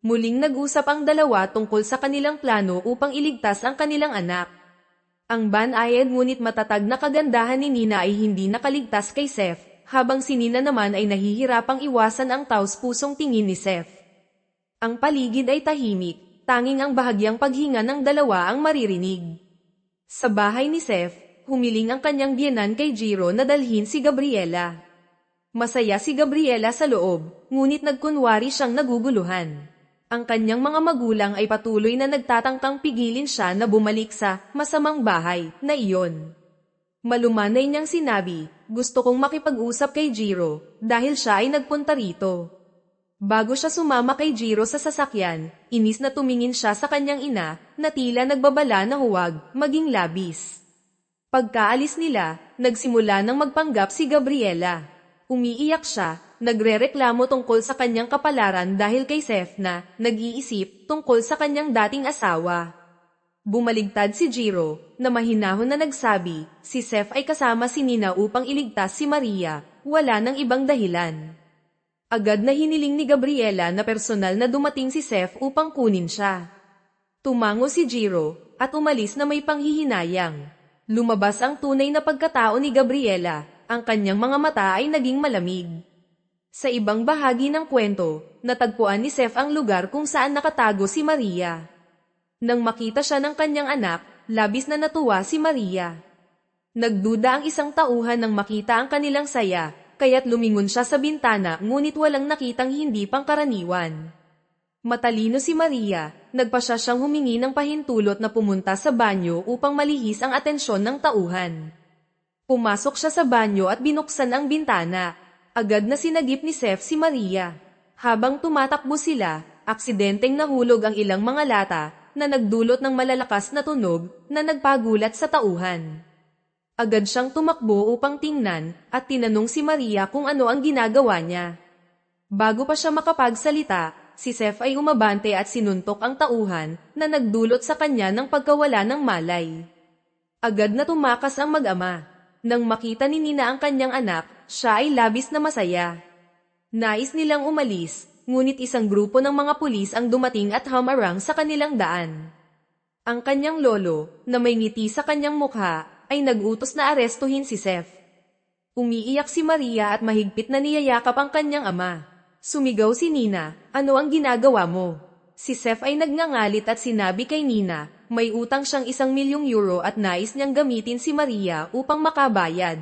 Muling nag-usap ang dalawa tungkol sa kanilang plano upang iligtas ang kanilang anak. Ang banayad ngunit matatag na kagandahan ni Nina ay hindi nakaligtas kay Seth, habang si Nina naman ay nahihirapang iwasan ang taos-pusong tingin ni Seth. Ang paligid ay tahimik, tanging ang bahagyang paghinga ng dalawa ang maririnig. Sa bahay ni Seth, humiling ang kanyang biyenan kay Jiro na dalhin si Gabriela. Masaya si Gabriela sa loob, ngunit nagkunwari siyang naguguluhan. Ang kanyang mga magulang ay patuloy na nagtatangkang pigilin siya na bumalik sa masamang bahay na iyon. Malumanay niyang sinabi, gusto kong makipag-usap kay Jiro dahil siya ay nagpunta rito. Bago siya sumama kay Jiro sa sasakyan, inis na tumingin siya sa kanyang ina na tila nagbabala na huwag maging labis. Pagkaalis nila, nagsimula ng magpanggap si Gabriela. Umiiyak siya, nagrereklamo tungkol sa kanyang kapalaran dahil kay Seth na nag-iisip tungkol sa kanyang dating asawa. Bumaligtad si Jiro, na mahinahon na nagsabi, si Seth ay kasama si Nina upang iligtas si Maria, wala nang ibang dahilan. Agad na hiniling ni Gabriela na personal na dumating si Seth upang kunin siya. Tumango si Jiro, at umalis na may panghihinayang. Lumabas ang tunay na pagkatao ni Gabriela, ang kanyang mga mata ay naging malamig. Sa ibang bahagi ng kwento, natagpuan ni Seth ang lugar kung saan nakatago si Maria. Nang makita siya ng kanyang anak, labis na natuwa si Maria. Nagduda ang isang tauhan nang makita ang kanilang saya, kaya't lumingon siya sa bintana ngunit walang nakitang hindi pangkaraniwan. Matalino si Maria, nagpasya siyang humingi ng pahintulot na pumunta sa banyo upang malihis ang atensyon ng tauhan. Pumasok siya sa banyo at binuksan ang bintana. Agad na sinagip ni Seth si Maria. Habang tumatakbo sila, aksidenteng nahulog ang ilang mga lata na nagdulot ng malalakas na tunog na nagpagulat sa tauhan. Agad siyang tumakbo upang tingnan at tinanong si Maria kung ano ang ginagawa niya. Bago pa siya makapagsalita, si Seth ay umabante at sinuntok ang tauhan na nagdulot sa kanya ng pagkawala ng malay. Agad na tumakas ang mag-ama. Nang makita ni Nina ang kanyang anak, siya ay labis na masaya. Nais nilang umalis, ngunit isang grupo ng mga pulis ang dumating at humarang sa kanilang daan. Ang kanyang lolo, na may ngiti sa kanyang mukha, ay nag-utos na arestuhin si Seth. Umiiyak si Maria at mahigpit na niyayakap ang kanyang ama. Sumigaw si Nina, ano ang ginagawa mo? Si Seth ay nagngangalit at sinabi kay Nina, may utang siyang €1,000,000 at nais niyang gamitin si Maria upang makabayad.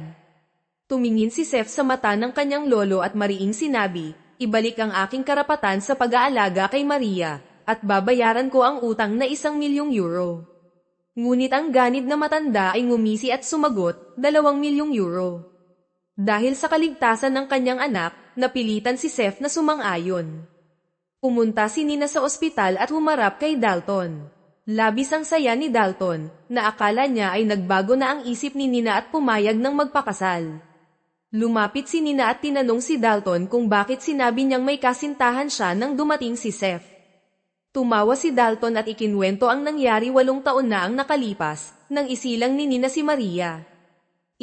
Tumingin si Seth sa mata ng kanyang lolo at mariing sinabi, ibalik ang aking karapatan sa pag-aalaga kay Maria, at babayaran ko ang utang na €1,000,000. Ngunit ang ganid na matanda ay ngumisi at sumagot, €2,000,000. Dahil sa kaligtasan ng kanyang anak, napilitan si Seth na sumang-ayon. Pumunta si Nina sa ospital at humarap kay Dalton. Labis ang saya ni Dalton, na akala niya ay nagbago na ang isip ni Nina at pumayag ng magpakasal. Lumapit si Nina at tinanong si Dalton kung bakit sinabi niyang may kasintahan siya nang dumating si Seth. Tumawa si Dalton at ikinwento ang nangyari 8 taon na ang nakalipas, nang isilang ni Nina si Maria.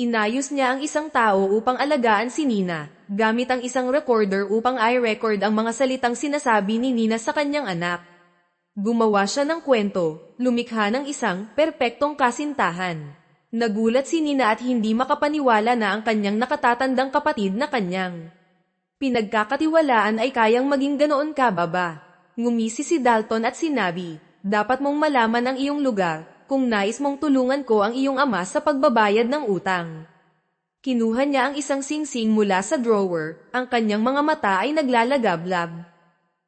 Inayos niya ang isang tao upang alagaan si Nina, gamit ang isang recorder upang i-record ang mga salitang sinasabi ni Nina sa kanyang anak. Gumawa siya ng kwento, lumikha ng isang perpektong kasintahan. Nagulat si Nina at hindi makapaniwala na ang kanyang nakatatandang kapatid na kanyang pinagkakatiwalaan ay kayang maging ganoon kababa. Ngumisi si Dalton at sinabi, dapat mong malaman ang iyong lugar, kung nais mong tulungan ko ang iyong ama sa pagbabayad ng utang. Kinuha niya ang isang singsing mula sa drawer, ang kanyang mga mata ay naglalagablab.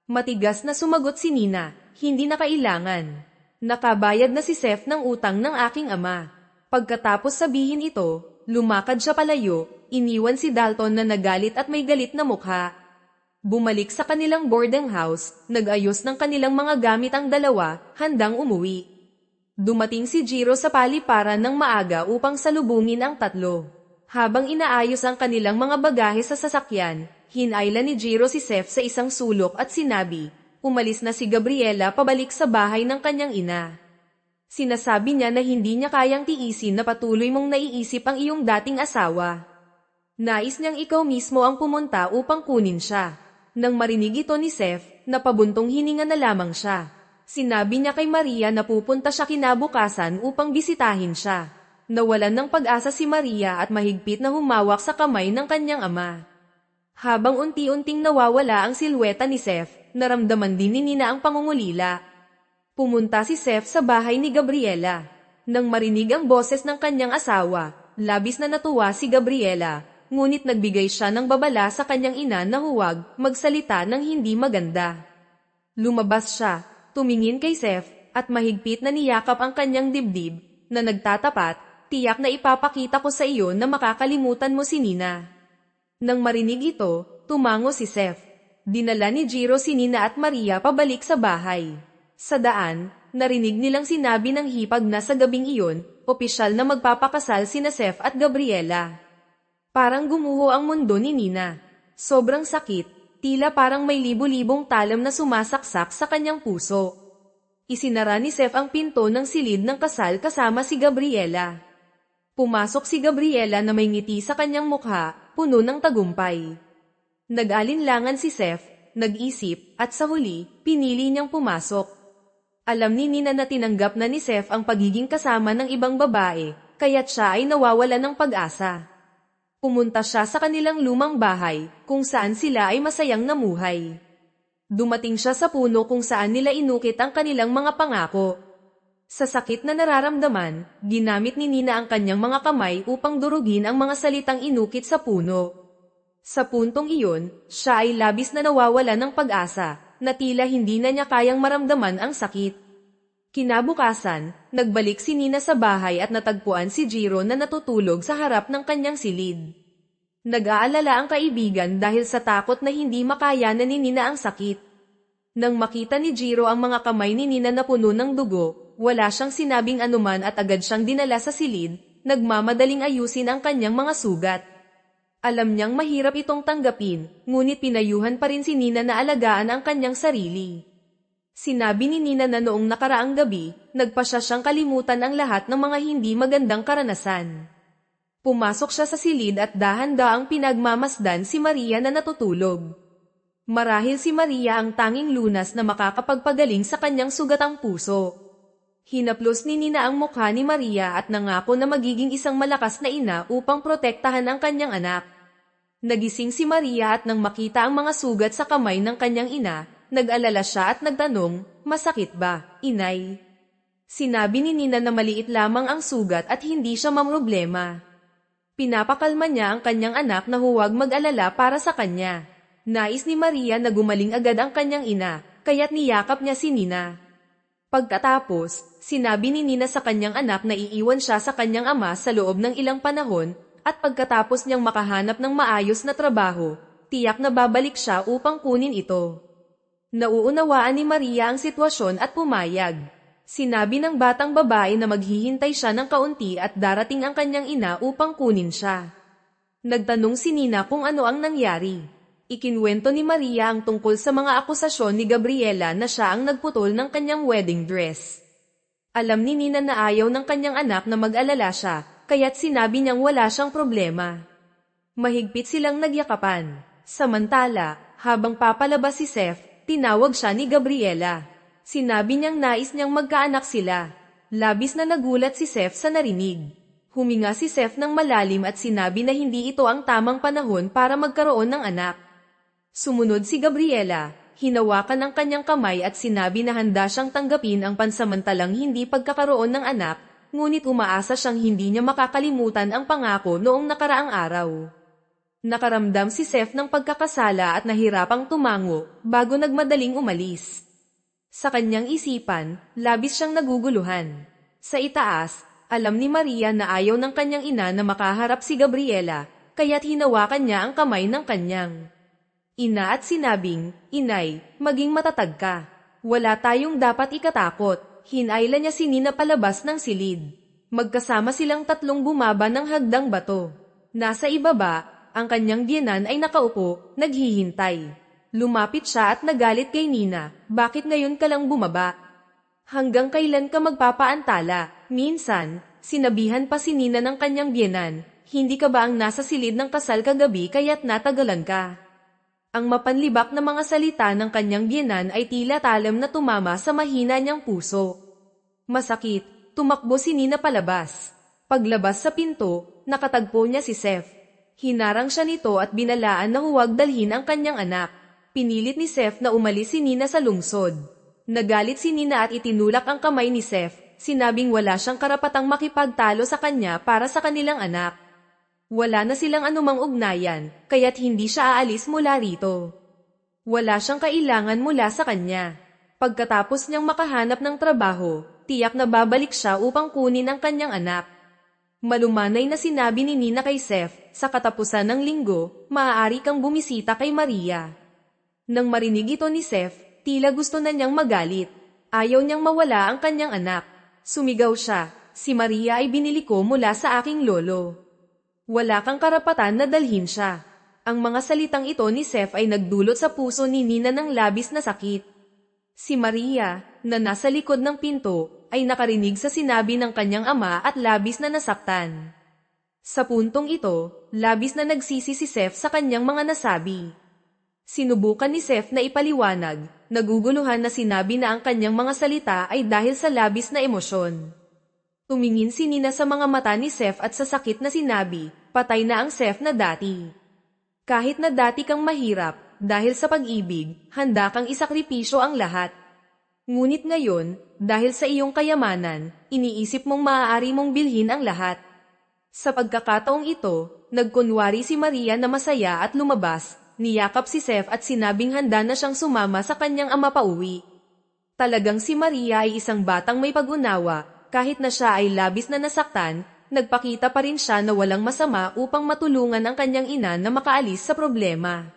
Matigas na sumagot si Nina, hindi na kailangan. Nakabayad na si Seth ng utang ng aking ama. Pagkatapos sabihin ito, lumakad siya palayo, iniwan si Dalton na nagalit at may galit na mukha. Bumalik sa kanilang boarding house, nag-ayos ng kanilang mga gamit ang dalawa, handang umuwi. Dumating si Jiro sa paliparan ng maaga upang salubungin ang tatlo. Habang inaayos ang kanilang mga bagahe sa sasakyan, hinayla ni Jiro si Seth sa isang sulok at sinabi, umalis na si Gabriela pabalik sa bahay ng kanyang ina. Sinasabi niya na hindi niya kayang tiisin na patuloy mong naiisip ang iyong dating asawa. Nais niyang ikaw mismo ang pumunta upang kunin siya. Nang marinig ito ni Seth, napabuntong hininga na lamang siya. Sinabi niya kay Maria na pupunta siya kinabukasan upang bisitahin siya. Nawalan ng pag-asa si Maria at mahigpit na humawak sa kamay ng kanyang ama. Habang unti-unting nawawala ang silweta ni Seth, naramdaman din ni Nina ang pangungulila. Pumunta si Seth sa bahay ni Gabriela. Nang marinig ang boses ng kanyang asawa, labis na natuwa si Gabriela, ngunit nagbigay siya ng babala sa kanyang ina na huwag magsalita ng hindi maganda. Lumabas siya, tumingin kay Seth, at mahigpit na niyakap ang kanyang dibdib, na nagtatapat, tiyak na ipapakita ko sa iyo na makakalimutan mo si Nina. Nang marinig ito, tumango si Seth. Dinala ni Jiro si Nina at Maria pabalik sa bahay. Sa daan, narinig nilang sinabi ng hipag na sa gabing iyon, opisyal na magpapakasal sina Seth at Gabriela. Parang gumuho ang mundo ni Nina. Sobrang sakit, tila parang may libo-libong talam na sumasaksak sa kanyang puso. Isinara ni Seth ang pinto ng silid ng kasal kasama si Gabriela. Pumasok si Gabriela na may ngiti sa kanyang mukha, puno ng tagumpay. Nag-alinlangan si Seth, nag-isip, at sa huli, pinili niyang pumasok. Alam ni Nina na tinanggap na ni Seth ang pagiging kasama ng ibang babae, kaya't siya ay nawawala ng pag-asa. Pumunta siya sa kanilang lumang bahay, kung saan sila ay masayang namuhay. Dumating siya sa puno kung saan nila inukit ang kanilang mga pangako. Sa sakit na nararamdaman, ginamit ni Nina ang kanyang mga kamay upang durugin ang mga salitang inukit sa puno. Sa puntong iyon, siya ay labis na nawawala ng pag-asa, na tila hindi na niya kayang maramdaman ang sakit. Kinabukasan, nagbalik si Nina sa bahay at natagpuan si Jiro na natutulog sa harap ng kanyang silid. Nag-aalala ang kaibigan dahil sa takot na hindi makayanan ni Nina ang sakit. Nang makita ni Jiro ang mga kamay ni Nina na puno ng dugo, wala siyang sinabing anuman at agad siyang dinala sa silid, nagmamadaling ayusin ang kanyang mga sugat. Alam niyang mahirap itong tanggapin, ngunit pinayuhan pa rin si Nina na alagaan ang kanyang sarili. Sinabi ni Nina na noong nakaraang gabi, nagpasya siyang kalimutan ang lahat ng mga hindi magandang karanasan. Pumasok siya sa silid at dahan-daang pinagmamasdan si Maria na natutulog. Marahil si Maria ang tanging lunas na makakapagpagaling sa kanyang sugatang puso. Hinaplos ni Nina ang mukha ni Maria at nangako na magiging isang malakas na ina upang protektahan ang kanyang anak. Nagising si Maria at nang makita ang mga sugat sa kamay ng kanyang ina, nag-alala siya at nagtanong, "Masakit ba, inay?" Sinabi ni Nina na maliit lamang ang sugat at hindi siya mamroblema. Pinapakalma niya ang kanyang anak na huwag mag-alala para sa kanya. Nais ni Maria na gumaling agad ang kanyang ina, kaya't niyakap niya si Nina. Pagkatapos, sinabi ni Nina sa kanyang anak na iiwan siya sa kanyang ama sa loob ng ilang panahon, at pagkatapos niyang makahanap ng maayos na trabaho, tiyak na babalik siya upang kunin ito. Nauunawaan ni Maria ang sitwasyon at pumayag. Sinabi ng batang babae na maghihintay siya ng kaunti at darating ang kanyang ina upang kunin siya. Nagtanong si Nina kung ano ang nangyari. Ikinwento ni Maria ang tungkol sa mga akusasyon ni Gabriela na siya ang nagputol ng kanyang wedding dress. Alam ni Nina na ayaw ng kanyang anak na mag-alala siya, kaya't sinabi niyang wala siyang problema. Mahigpit silang nagyakapan. Samantala, habang papalabas si Seth, tinawag siya ni Gabriela. Sinabi niyang nais niyang magkaanak sila. Labis na nagulat si Seth sa narinig. Huminga si Seth ng malalim at sinabi na hindi ito ang tamang panahon para magkaroon ng anak. Sumunod si Gabriela, hinawakan ang kanyang kamay at sinabi na handa siyang tanggapin ang pansamantalang hindi pagkakaroon ng anak, ngunit umaasa siyang hindi niya makakalimutan ang pangako noong nakaraang araw. Nakaramdam si Seth ng pagkakasala at nahirapang tumango, bago nagmadaling umalis. Sa kanyang isipan, labis siyang naguguluhan. Sa itaas, alam ni Maria na ayaw ng kanyang ina na makaharap si Gabriela, kaya't hinawakan niya ang kamay ng kanyang ina at sinabing, "Inay, maging matatag ka. Wala tayong dapat ikatakot." Hinayla niya si Nina palabas ng silid. Magkasama silang tatlong bumaba ng hagdang bato. Nasa ibaba, ang kanyang biyenan ay nakaupo, naghihintay. Lumapit siya at nagalit kay Nina, "Bakit ngayon ka lang bumaba? Hanggang kailan ka magpapaantala?" Minsan, sinabihan pa si Nina ng kanyang biyenan, "Hindi ka ba ang nasa silid ng kasal kagabi kaya't natagalan ka?" Ang mapanlibak na mga salita ng kanyang biyenan ay tila talam na tumama sa mahina niyang puso. Masakit, tumakbo si Nina palabas. Paglabas sa pinto, nakatagpo niya si Seth. Hinarang siya nito at binalaan na huwag dalhin ang kanyang anak. Pinilit ni Seth na umalis si Nina sa lungsod. Nagalit si Nina at itinulak ang kamay ni Seth, sinabing wala siyang karapatang makipagtalo sa kanya para sa kanilang anak. Wala na silang anumang ugnayan, kaya't hindi siya aalis mula rito. Wala siyang kailangan mula sa kanya. Pagkatapos niyang makahanap ng trabaho, tiyak na babalik siya upang kunin ang kanyang anak. Malumanay na sinabi ni Nina kay Seth, sa katapusan ng linggo, maaari kang bumisita kay Maria. Nang marinig ito ni Seth, tila gusto na niyang magalit. Ayaw niyang mawala ang kanyang anak. Sumigaw siya, si Maria ay binili ko mula sa aking lolo. Wala kang karapatan na dalhin siya. Ang mga salitang ito ni Seth ay nagdulot sa puso ni Nina ng labis na sakit. Si Maria, na nasa likod ng pinto, ay nakarinig sa sinabi ng kanyang ama at labis na nasaktan. Sa puntong ito, labis na nagsisi si Seth sa kanyang mga nasabi. Sinubukan ni Seth na ipaliwanag, naguguluhan na sinabi na ang kanyang mga salita ay dahil sa labis na emosyon. Tumingin si Nina sa mga mata ni Seth at sa sakit na sinabi, patay na ang Seth na dati. Kahit na dati kang mahirap, dahil sa pag-ibig, handa kang isakripisyo ang lahat. Ngunit ngayon, dahil sa iyong kayamanan, iniisip mong maaari mong bilhin ang lahat. Sa pagkakataong ito, nagkunwari si Maria na masaya at lumabas, niyakap si Seth at sinabing handa na siyang sumama sa kanyang ama pauwi. Talagang si Maria ay isang batang may pag-unawa, kahit na siya ay labis na nasaktan, nagpakita pa rin siya na walang masama upang matulungan ang kanyang ina na makaalis sa problema.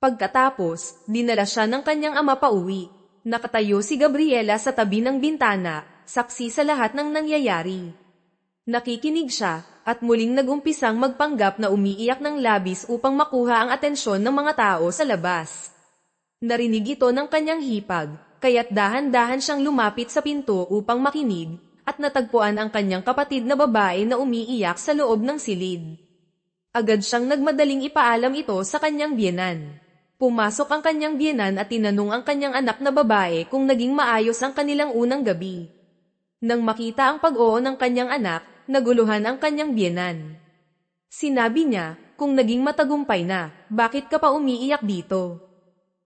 Pagkatapos, dinala siya ng kanyang ama pauwi. Nakatayo si Gabriela sa tabi ng bintana, saksi sa lahat ng nangyayari. Nakikinig siya, at muling nagumpisang magpanggap na umiiyak ng labis upang makuha ang atensyon ng mga tao sa labas. Narinig ito ng kanyang hipag, kaya't dahan-dahan siyang lumapit sa pinto upang makinig, at natagpuan ang kanyang kapatid na babae na umiiyak sa loob ng silid. Agad siyang nagmadaling ipaalam ito sa kanyang biyenan. Pumasok ang kanyang biyenan at tinanong ang kanyang anak na babae kung naging maayos ang kanilang unang gabi. Nang makita ang pag-oo ng kanyang anak, naguluhan ang kanyang biyenan. Sinabi niya, kung naging matagumpay na, bakit ka pa umiiyak dito?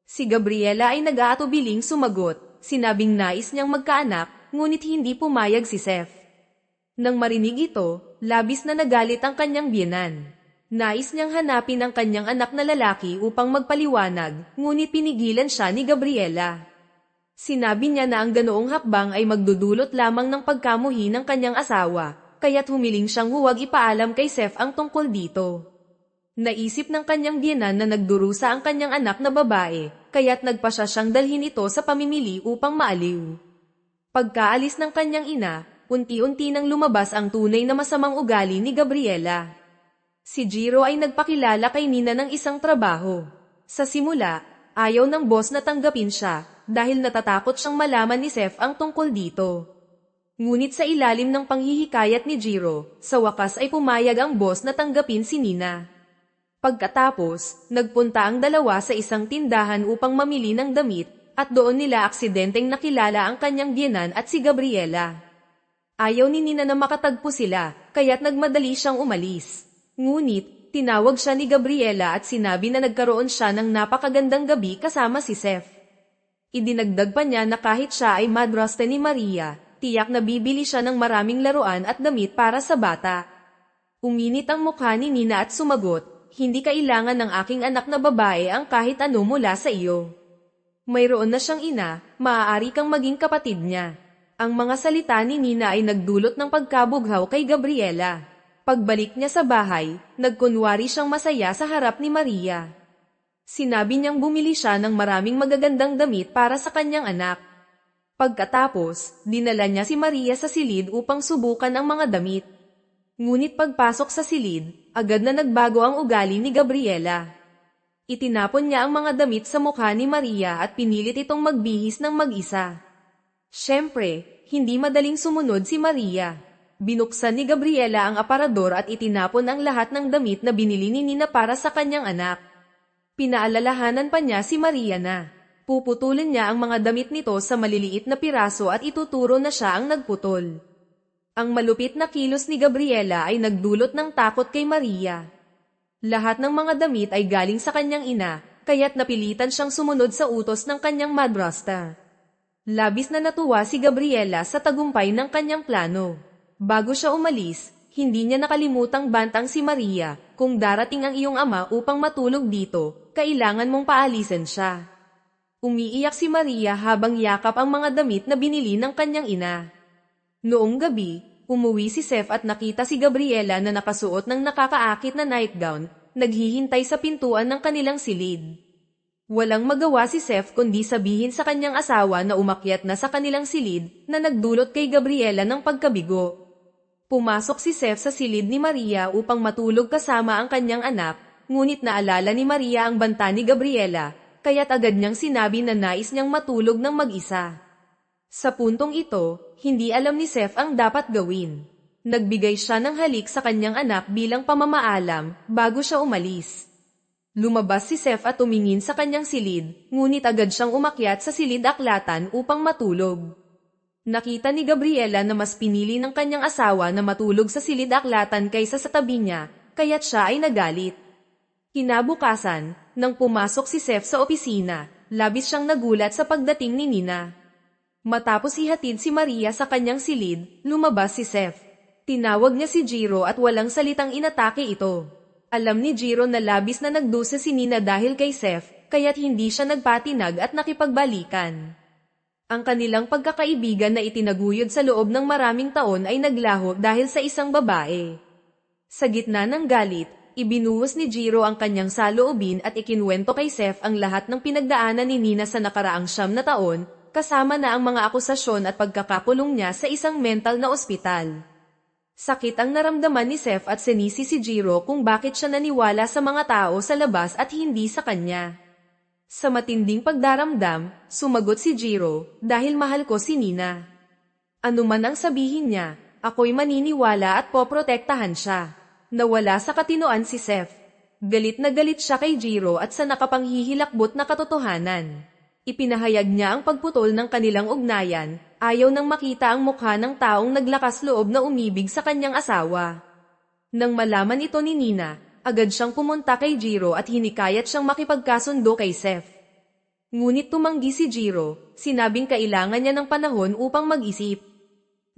Si Gabriela ay nag-aatubiling sumagot, sinabing nais niyang magkaanak, ngunit hindi pumayag si Seth. Nang marinig ito, labis na nagalit ang kanyang biyenan. Nais niyang hanapin ang kanyang anak na lalaki upang magpaliwanag, ngunit pinigilan siya ni Gabriela. Sinabi niya na ang ganoong hakbang ay magdudulot lamang ng pagkamuhi ng kanyang asawa, kaya't humiling siyang huwag ipaalam kay Seth ang tungkol dito. Naisip ng kanyang biyenan na nagdurusa ang kanyang anak na babae, kaya't nagpasya siyang dalhin ito sa pamimili upang maaliw. Pagkaalis ng kanyang ina, unti-unti nang lumabas ang tunay na masamang ugali ni Gabriela. Si Jiro ay nagpakilala kay Nina ng isang trabaho. Sa simula, ayaw ng boss na tanggapin siya, dahil natatakot siyang malaman ni Seth ang tungkol dito. Ngunit sa ilalim ng panghihikayat ni Jiro, sa wakas ay pumayag ang boss na tanggapin si Nina. Pagkatapos, nagpunta ang dalawa sa isang tindahan upang mamili ng damit, at doon nila aksidenteng nakilala ang kanyang biyenan at si Gabriela. Ayaw ni Nina na makatagpo sila, kaya't nagmadali siyang umalis. Ngunit, tinawag siya ni Gabriela at sinabi na nagkaroon siya ng napakagandang gabi kasama si Seth. Idinagdag pa niya na kahit siya ay madraste ni Maria, tiyak na bibili siya ng maraming laruan at damit para sa bata. Uminit ang mukha ni Nina at sumagot, hindi kailangan ng aking anak na babae ang kahit ano mula sa iyo. Mayroon na siyang ina, maaari kang maging kapatid niya. Ang mga salita ni Nina ay nagdulot ng pagkabughaw kay Gabriela. Pagbalik niya sa bahay, nagkunwari siyang masaya sa harap ni Maria. Sinabi niyang bumili siya ng maraming magagandang damit para sa kanyang anak. Pagkatapos, dinala niya si Maria sa silid upang subukan ang mga damit. Ngunit pagpasok sa silid, agad na nagbago ang ugali ni Gabriela. Itinapon niya ang mga damit sa mukha ni Maria at pinilit itong magbihis ng mag-isa. Siyempre, hindi madaling sumunod si Maria. Binuksan ni Gabriela ang aparador at itinapon ang lahat ng damit na binili ni Nina para sa kanyang anak. Pinaalalahanan pa niya si Maria na puputulin niya ang mga damit nito sa maliliit na piraso at ituturo na siya ang nagputol. Ang malupit na kilos ni Gabriela ay nagdulot ng takot kay Maria. Lahat ng mga damit ay galing sa kanyang ina, kaya't napilitan siyang sumunod sa utos ng kanyang madrasta. Labis na natuwa si Gabriela sa tagumpay ng kanyang plano. Bago siya umalis, hindi niya nakalimutang bantang si Maria, kung darating ang iyong ama upang matulog dito, kailangan mong paalisin siya. Umiiyak si Maria habang yakap ang mga damit na binili ng kanyang ina. Noong gabi, umuwi si Seth at nakita si Gabriela na nakasuot ng nakakaakit na nightgown, naghihintay sa pintuan ng kanilang silid. Walang magawa si Seth kundi sabihin sa kanyang asawa na umakyat na sa kanilang silid na nagdulot kay Gabriela ng pagkabigo. Pumasok si Seth sa silid ni Maria upang matulog kasama ang kanyang anak, ngunit naalala ni Maria ang banta ni Gabriela, kaya't agad niyang sinabi na nais niyang matulog ng mag-isa. Sa puntong ito, hindi alam ni Seth ang dapat gawin. Nagbigay siya ng halik sa kanyang anak bilang pamamaalam bago siya umalis. Lumabas si Seth at tumingin sa kanyang silid, ngunit agad siyang umakyat sa silid aklatan upang matulog. Nakita ni Gabriela na mas pinili ng kanyang asawa na matulog sa silid aklatan kaysa sa tabi niya, kaya't siya ay nagalit. Kinabukasan, nang pumasok si Seth sa opisina, labis siyang nagulat sa pagdating ni Nina. Matapos ihatid si Maria sa kanyang silid, lumabas si Seth. Tinawag niya si Jiro at walang salitang inatake ito. Alam ni Jiro na labis na nagdusa si Nina dahil kay Seth, kaya't hindi siya nagpatinag at nakipagbalikan. Ang kanilang pagkakaibigan na itinaguyod sa loob ng maraming taon ay naglaho dahil sa isang babae. Sa gitna ng galit, ibinuhos ni Jiro ang kanyang saloobin at ikinwento kay Seth ang lahat ng pinagdaanan ni Nina sa nakaraang 9 na taon, kasama na ang mga akusasyon at pagkakakulong niya sa isang mental na ospital. Sakit ang naramdaman ni Seth at sinisi si Jiro kung bakit siya naniwala sa mga tao sa labas at hindi sa kanya. Sa matinding pagdaramdam, sumagot si Jiro, dahil mahal ko si Nina. Ano man ang sabihin niya, ako'y maniniwala at poprotektahan siya. Nawala sa katinoan si Seth. Galit na galit siya kay Jiro at sa nakapanghihilakbot na katotohanan. Ipinahayag niya ang pagputol ng kanilang ugnayan, ayaw nang makita ang mukha ng taong naglakas loob na umibig sa kanyang asawa. Nang malaman ito ni Nina, agad siyang pumunta kay Jiro at hinikayat siyang makipagkasundo kay Seth. Ngunit tumanggi si Jiro, sinabing kailangan niya ng panahon upang mag-isip.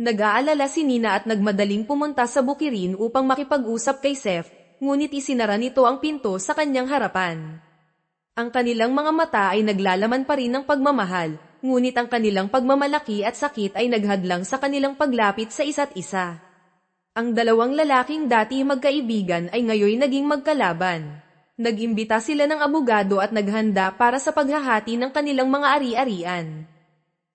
Nag-aalala si Nina at nagmadaling pumunta sa bukirin upang makipag-usap kay Seth, ngunit isinara nito ang pinto sa kanyang harapan. Ang kanilang mga mata ay naglalaman pa rin ng pagmamahal, ngunit ang kanilang pagmamalaki at sakit ay naghadlang sa kanilang paglapit sa isa't isa. Ang dalawang lalaking dati magkaibigan ay ngayon naging magkalaban. Nag-imbita sila ng abogado at naghanda para sa paghahati ng kanilang mga ari-arian.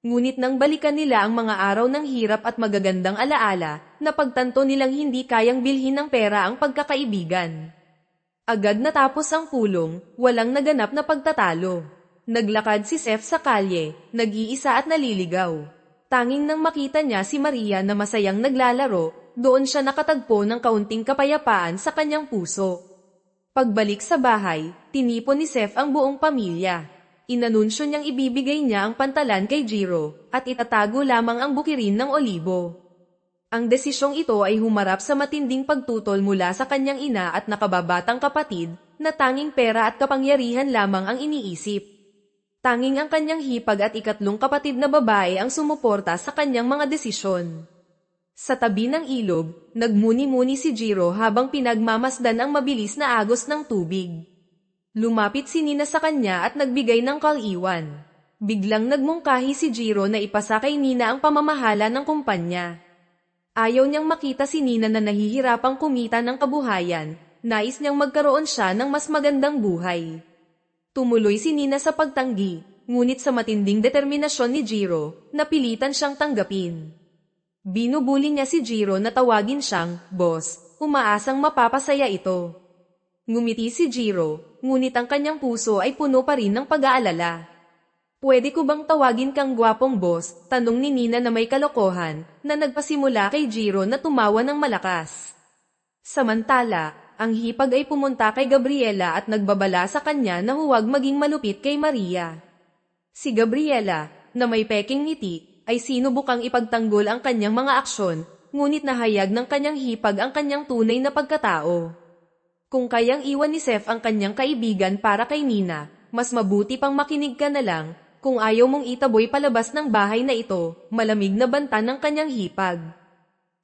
Ngunit nang balikan nila ang mga araw ng hirap at magagandang alaala, napagtanto nilang hindi kayang bilhin ng pera ang pagkakaibigan. Agad natapos ang pulong, walang naganap na pagtatalo. Naglakad si Seth sa kalye, nag-iisa at naliligaw. Tanging nang makita niya si Maria na masayang naglalaro, doon siya nakatagpo ng kaunting kapayapaan sa kanyang puso. Pagbalik sa bahay, tinipon ni Seth ang buong pamilya. Inanunsyo niyang ibibigay niya ang pantalan kay Jiro, at itatago lamang ang bukirin ng olibo. Ang desisyong ito ay humarap sa matinding pagtutol mula sa kanyang ina at nakababatang kapatid, na tanging pera at kapangyarihan lamang ang iniisip. Tanging ang kanyang hipag at ikatlong kapatid na babae ang sumuporta sa kanyang mga desisyon. Sa tabi ng ilog, nagmuni-muni si Jiro habang pinagmamasdan ang mabilis na agos ng tubig. Lumapit si Nina sa kanya at nagbigay ng kaliwan. Biglang nagmungkahi si Jiro na ipasa kay Nina ang pamamahala ng kumpanya. Ayaw niyang makita si Nina na nahihirapang kumita ng kabuhayan, nais niyang magkaroon siya ng mas magandang buhay. Tumuloy si Nina sa pagtanggi, ngunit sa matinding determinasyon ni Jiro, napilitan siyang tanggapin. Binubuli niya si Jiro na tawagin siyang boss, umaasang mapapasaya ito. Ngumiti si Jiro, ngunit ang kanyang puso ay puno pa rin ng pag-aalala. Pwede ko bang tawagin kang gwapong boss? Tanong ni Nina na may kalokohan, na nagpasimula kay Jiro na tumawa ng malakas. Samantala, ang hipag ay pumunta kay Gabriela at nagbabala sa kanya na huwag maging malupit kay Maria. Si Gabriela, na may peking ngiti, ay sinubukang ipagtanggol ang kanyang mga aksyon, ngunit nahayag ng kanyang hipag ang kanyang tunay na pagkatao. Kung kayang iwan ni Seth ang kanyang kaibigan para kay Nina, mas mabuti pang makinig ka na lang. Kung ayaw mong itaboy palabas ng bahay na ito, malamig na banta ng kanyang hipag.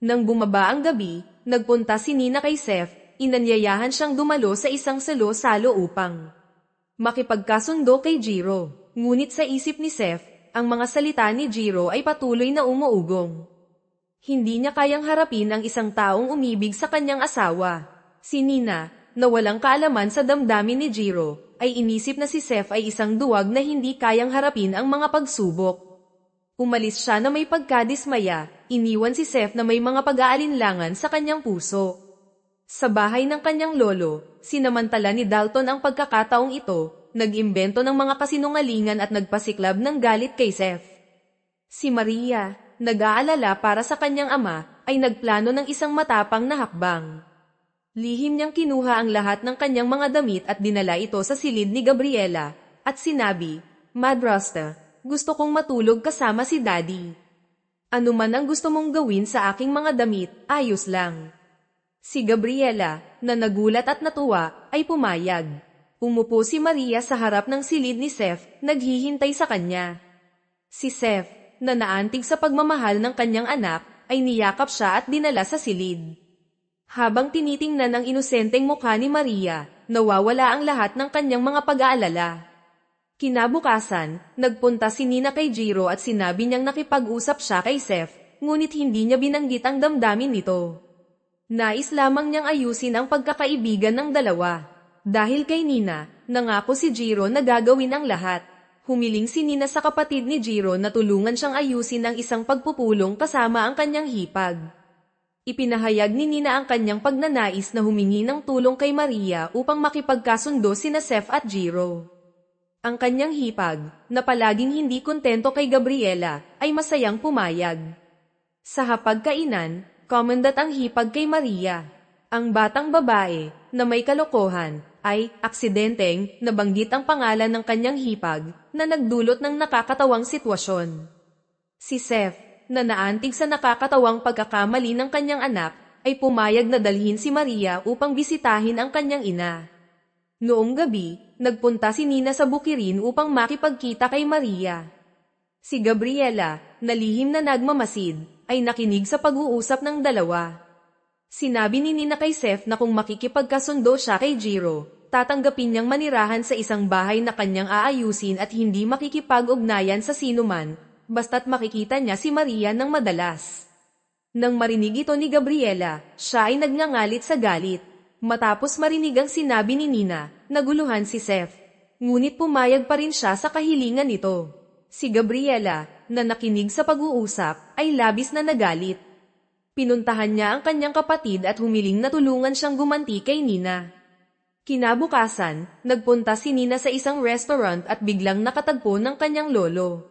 Nang bumaba ang gabi, nagpunta si Nina kay Seth, inanyayahan siyang dumalo sa isang salo-salo upang makipagkasundo kay Jiro. Ngunit sa isip ni Seth, ang mga salita ni Jiro ay patuloy na umuugong. Hindi niya kayang harapin ang isang taong umibig sa kanyang asawa. Si Nina, na walang kaalaman sa damdamin ni Jiro, ay inisip na si Seth ay isang duwag na hindi kayang harapin ang mga pagsubok. Umalis siya na may pagkadismaya, iniwan si Seth na may mga pag-aalinlangan sa kanyang puso. Sa bahay ng kanyang lolo, sinamantala ni Dalton ang pagkakataong ito, nag-imbento ng mga kasinungalingan at nagpasiklab ng galit kay Seth. Si Maria, nag-aalala para sa kanyang ama, ay nagplano ng isang matapang na hakbang. Lihim niyang kinuha ang lahat ng kanyang mga damit at dinala ito sa silid ni Gabriela, at sinabi, "Madrasta, gusto kong matulog kasama si Daddy. Ano man ang gusto mong gawin sa aking mga damit, ayos lang." Si Gabriela, na nagulat at natuwa, ay pumayag. Umupo si Maria sa harap ng silid ni Seth, naghihintay sa kanya. Si Seth, na naantig sa pagmamahal ng kanyang anak, ay niyakap siya at dinala sa silid. Habang tinitingnan ang inosenteng mukha ni Maria, nawawala ang lahat ng kanyang mga pag-aalala. Kinabukasan, nagpunta si Nina kay Jiro at sinabi niyang nakipag-usap siya kay Seth, ngunit hindi niya binanggit ang damdamin nito. Nais lamang niyang ayusin ang pagkakaibigan ng dalawa. Dahil kay Nina, nangako si Jiro na gagawin ang lahat. Humiling si Nina sa kapatid ni Jiro na tulungan siyang ayusin ang isang pagpupulong kasama ang kanyang hipag. Ipinahayag ni Nina ang kanyang pagnanais na humingi ng tulong kay Maria upang makipagkasundo sina Seth at Jiro. Ang kanyang hipag, na palaging hindi kontento kay Gabriela, ay masayang pumayag. Sa hapagkainan, komandat ang hipag kay Maria. Ang batang babae, na may kalokohan, ay aksidenteng nabanggit ang pangalan ng kanyang hipag na nagdulot ng nakakatawang sitwasyon. Si Seth, na naantig sa nakakatawang pagkakamali ng kanyang anak, ay pumayag na dalhin si Maria upang bisitahin ang kanyang ina. Noong gabi, nagpunta si Nina sa bukirin upang makipagkita kay Maria. Si Gabriela, na lihim na nagmamasid, ay nakinig sa pag-uusap ng dalawa. Sinabi ni Nina kay Seth na kung makikipagkasundo siya kay Jiro, tatanggapin niyang manirahan sa isang bahay na kanyang aayusin at hindi makikipag-ugnayan sa sinuman, basta't makikita niya si Maria ng madalas. Nang marinig ito ni Gabriela, siya ay nagngangalit sa galit. Matapos marinig ang sinabi ni Nina, naguluhan si Seth. Ngunit pumayag pa rin siya sa kahilingan nito. Si Gabriela, na nakinig sa pag-uusap, ay labis na nagalit. Pinuntahan niya ang kanyang kapatid at humiling na tulungan siyang gumanti kay Nina. Kinabukasan, nagpunta si Nina sa isang restaurant at biglang nakatagpo ng kanyang lolo.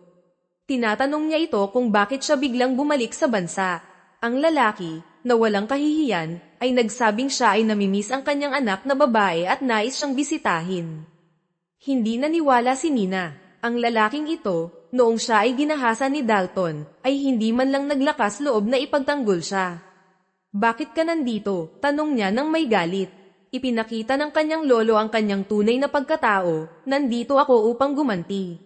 Tinatanong niya ito kung bakit siya biglang bumalik sa bansa. Ang lalaki, na walang kahihiyan, ay nagsabing siya ay namimiss ang kanyang anak na babae at nais siyang bisitahin. Hindi naniwala si Nina. Ang lalaking ito, noong siya ay ginahasa ni Dalton, ay hindi man lang naglakas loob na ipagtanggol siya. "Bakit ka nandito?" tanong niya nang may galit. Ipinakita ng kanyang lolo ang kanyang tunay na pagkatao, "Nandito ako upang gumanti.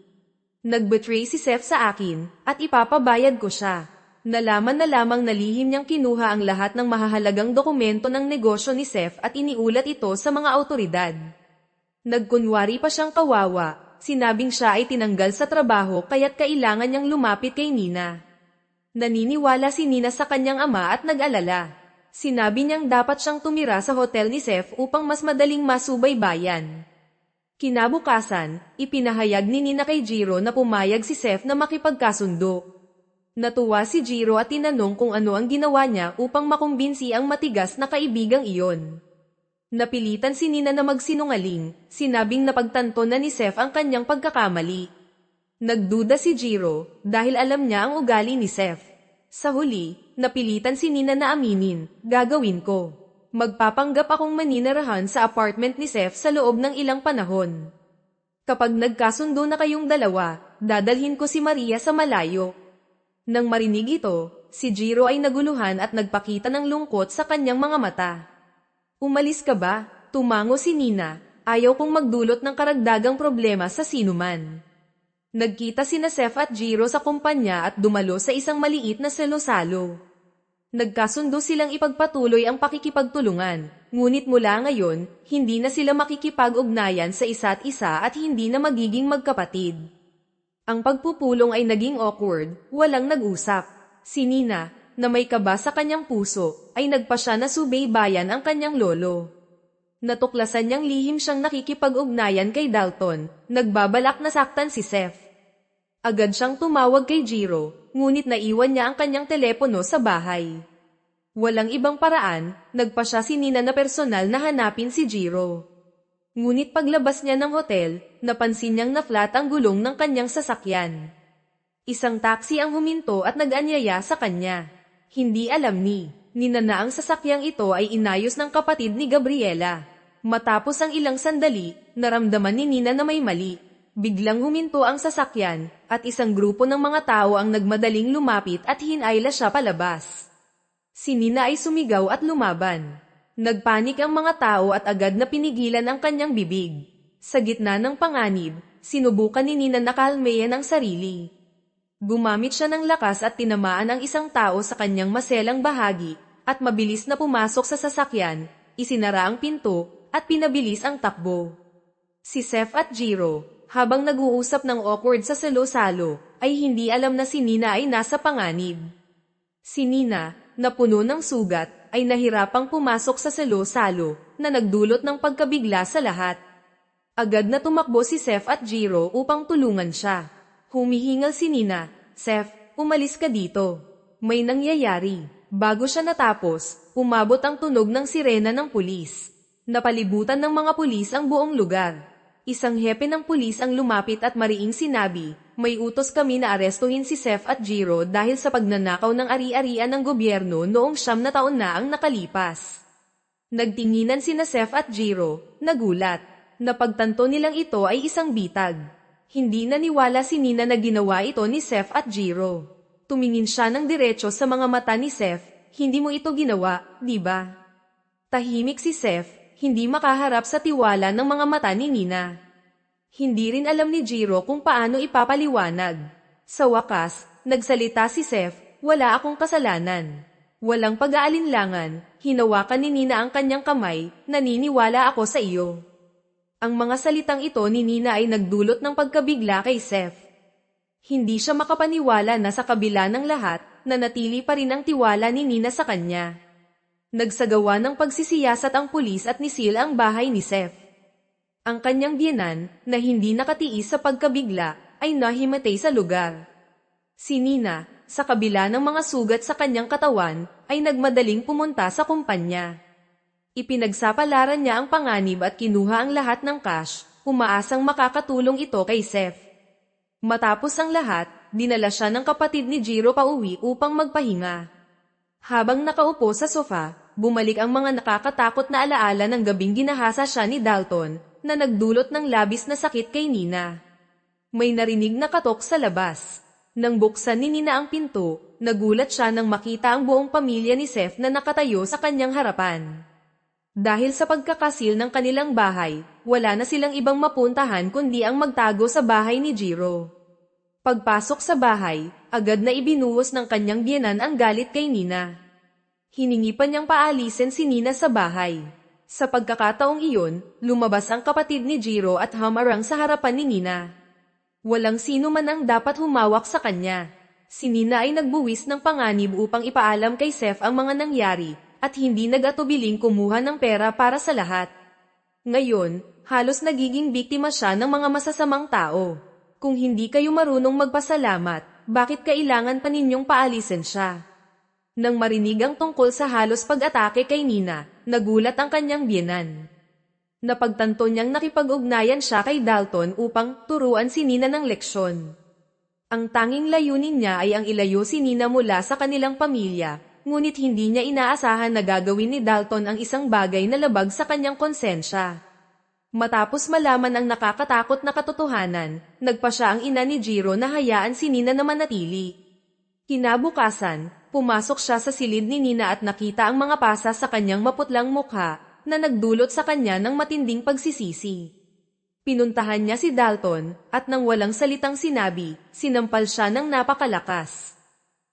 Nag-betray si Seth sa akin, at ipapabayad ko siya." Nalaman na lamang na lihim niyang kinuha ang lahat ng mahahalagang dokumento ng negosyo ni Seth at iniulat ito sa mga awtoridad. Nagkunwari pa siyang kawawa, sinabing siya ay tinanggal sa trabaho kaya't kailangan niyang lumapit kay Nina. Naniniwala si Nina sa kanyang ama at nag-alala. Sinabi niyang dapat siyang tumira sa hotel ni Seth upang mas madaling masubaybayan. Kinabukasan, ipinahayag ni Nina kay Jiro na pumayag si Seth na makipagkasundo. Natuwa si Jiro at tinanong kung ano ang ginawa niya upang makumbinsi ang matigas na kaibigang iyon. Napilitan si Nina na magsinungaling, sinabing napagtanto na ni Seth ang kanyang pagkakamali. Nagduda si Jiro, dahil alam niya ang ugali ni Seth. Sa huli, napilitan si Nina na aminin, "Gagawin ko. Magpapanggap akong maninirahan sa apartment ni Seth sa loob ng ilang panahon. Kapag nagkasundo na kayong dalawa, dadalhin ko si Maria sa malayo." Nang marinig ito, si Jiro ay naguluhan at nagpakita ng lungkot sa kanyang mga mata. "Umalis ka ba?" tumango si Nina. "Ayaw kong magdulot ng karagdagang problema sa sinuman." Nagkita sina Seth at Jiro sa kumpanya at dumalo sa isang maliit na salo-salo. Nagkasundo silang ipagpatuloy ang pakikipagtulungan, ngunit mula ngayon, hindi na sila makikipag-ugnayan sa isa't isa at hindi na magiging magkapatid. Ang pagpupulong ay naging awkward, walang nag-usap. Si Nina, na may kaba sa kanyang puso, ay nagpasya na subaybayan ang kanyang lolo. Natuklasan niyang lihim siyang nakikipag-ugnayan kay Dalton, nagbabalak na saktan si Seth. Agad siyang tumawag kay Jiro, ngunit naiwan niya ang kanyang telepono sa bahay. Walang ibang paraan, nagpasya si Nina na personal na hanapin si Jiro. Ngunit paglabas niya ng hotel, napansin niyang na-flat ang gulong ng kanyang sasakyan. Isang taxi ang huminto at nag-anyaya sa kanya. Hindi alam ni Nina na ang sasakyang ito ay inayos ng kapatid ni Gabriela. Matapos ang ilang sandali, naramdaman ni Nina na may mali. Biglang huminto ang sasakyan, at isang grupo ng mga tao ang nagmadaling lumapit at hinayla siya palabas. Si Nina ay sumigaw at lumaban. Nagpanik ang mga tao at agad na pinigilan ang kanyang bibig. Sa gitna ng panganib, sinubukan ni Nina na kalmayan ang sarili. Gumamit siya ng lakas at tinamaan ang isang tao sa kanyang maselang bahagi, at mabilis na pumasok sa sasakyan, isinara ang pinto, at pinabilis ang takbo. Si Seth at Jiro, habang nag-uusap ng awkward sa salo-salo, ay hindi alam na si Nina ay nasa panganib. Si Nina, na puno ng sugat, ay nahirapang pumasok sa salo-salo, na nagdulot ng pagkabigla sa lahat. Agad na tumakbo si Seth at Jiro upang tulungan siya. Humihingal si Nina, "Seth, umalis ka dito. May nangyayari." Bago siya natapos, umabot ang tunog ng sirena ng pulis. Napalibutan ng mga pulis ang buong lugar. Isang hepe ng pulis ang lumapit at mariing sinabi, "May utos kami na arestuhin si Seth at Jiro dahil sa pagnanakaw ng ari-arian ng gobyerno noong 9 na taon na ang nakalipas." Nagtinginan sina Seth at Jiro, nagulat. Napagtanto nilang ito ay isang bitag. Hindi naniwala si Nina na ginawa ito ni Seth at Jiro. Tumingin siya ng diretso sa mga mata ni Seth, "Hindi mo ito ginawa, di ba?" Tahimik si Seth, hindi makaharap sa tiwala ng mga mata ni Nina. Hindi rin alam ni Jiro kung paano ipapaliwanag. Sa wakas, nagsalita si Seth, "Wala akong kasalanan." Walang pag-aalinlangan, hinawakan ni Nina ang kanyang kamay, "Naniniwala ako sa iyo." Ang mga salitang ito ni Nina ay nagdulot ng pagkabigla kay Seth. Hindi siya makapaniwala na sa kabila ng lahat, nanatili pa rin ang tiwala ni Nina sa kanya. Nagsagawa ng pagsisiyasat ang pulis at nisil ang bahay ni Seth. Ang kanyang biyenan, na hindi nakatiis sa pagkabigla, ay nahimatay sa lugar. Si Nina, sa kabila ng mga sugat sa kanyang katawan, ay nagmadaling pumunta sa kumpanya. Ipinagsapalaran niya ang panganib at kinuha ang lahat ng cash, umaasang makakatulong ito kay Seth. Matapos ang lahat, dinala siya ng kapatid ni Jiro pauwi upang magpahinga. Habang nakaupo sa sofa, bumalik ang mga nakakatakot na alaala ng gabing ginahasa siya ni Dalton, na nagdulot ng labis na sakit kay Nina. May narinig na katok sa labas. Nang buksan ni Nina ang pinto, nagulat siya nang makita ang buong pamilya ni Seth na nakatayo sa kanyang harapan. Dahil sa pagkakasil ng kanilang bahay, wala na silang ibang mapuntahan kundi ang magtago sa bahay ni Jiro. Pagpasok sa bahay, agad na ibinuhos ng kanyang biyenan ang galit kay Nina. Hiningi pa niyang paalisin si Nina sa bahay. Sa pagkakataong iyon, lumabas ang kapatid ni Jiro at humarang sa harapan ni Nina. Walang sino man ang dapat humawak sa kanya. Si Nina ay nagbuwis ng panganib upang ipaalam kay Seth ang mga nangyari, at hindi nag-atubiling kumuha ng pera para sa lahat. Ngayon, halos nagiging biktima siya ng mga masasamang tao. Kung hindi kayo marunong magpasalamat, bakit kailangan pa ninyong paalisin siya? Nang marinig ang tungkol sa halos pag-atake kay Nina, nagulat ang kanyang biyenan. Napagtanto niyang nakipag-ugnayan siya kay Dalton upang turuan si Nina ng leksyon. Ang tanging layunin niya ay ang ilayo si Nina mula sa kanilang pamilya, ngunit hindi niya inaasahan na gagawin ni Dalton ang isang bagay na labag sa kanyang konsensya. Matapos malaman ang nakakatakot na katotohanan, nagpa siya ang ina ni Jiro na hayaan si Nina na manatili. Kinabukasan, pumasok siya sa silid ni Nina at nakita ang mga pasa sa kanyang maputlang mukha, na nagdulot sa kanya ng matinding pagsisisi. Pinuntahan niya si Dalton, at nang walang salitang sinabi, sinampal siya ng napakalakas.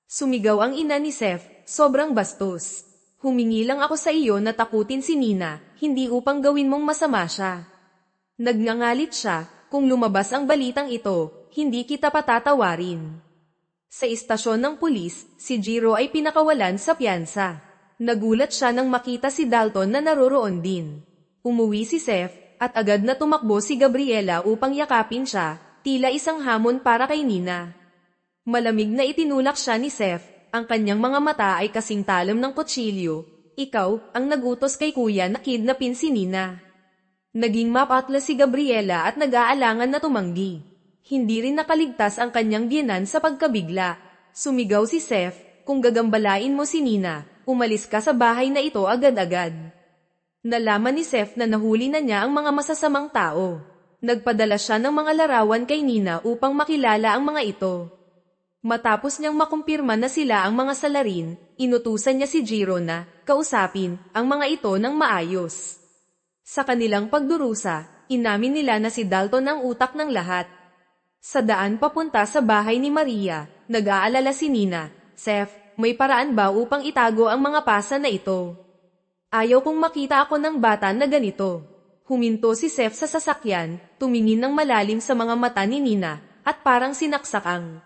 Sumigaw ang ina ni Seth, sobrang bastos. Humingi lang ako sa iyo na takutin si Nina, hindi upang gawin mong masama siya. Nagngangalit siya, kung lumabas ang balitang ito, hindi kita patatawarin. Sa istasyon ng pulis, si Jiro ay pinakawalan sa piyansa. Nagulat siya nang makita si Dalton na naroroon din. Umuwi si Seth, at agad na tumakbo si Gabriela upang yakapin siya, tila isang hamon para kay Nina. Malamig na itinulak siya ni Seth, ang kanyang mga mata ay kasing talam ng kutsilyo. Ikaw, ang nagutos kay kuya na kidnapin si Nina. Naging mapatla si Gabriela at nag-aalangan na tumanggi. Hindi rin nakaligtas ang kanyang biyenan sa pagkabigla. Sumigaw si Seth, kung gagambalain mo si Nina, umalis ka sa bahay na ito agad-agad. Nalaman ni Seth na nahuli na niya ang mga masasamang tao. Nagpadala siya ng mga larawan kay Nina upang makilala ang mga ito. Matapos niyang makumpirma na sila ang mga salarin, inutusan niya si Jiro na kausapin ang mga ito ng maayos. Sa kanilang pagdurusa, inamin nila na si Dalton ang utak ng lahat. Sa daan papunta sa bahay ni Maria, nag-aalala si Nina, Seth, may paraan ba upang itago ang mga pasa na ito? Ayaw kong makita ako ng bata na ganito. Huminto si Seth sa sasakyan, tumingin ng malalim sa mga mata ni Nina, at parang sinaksak ang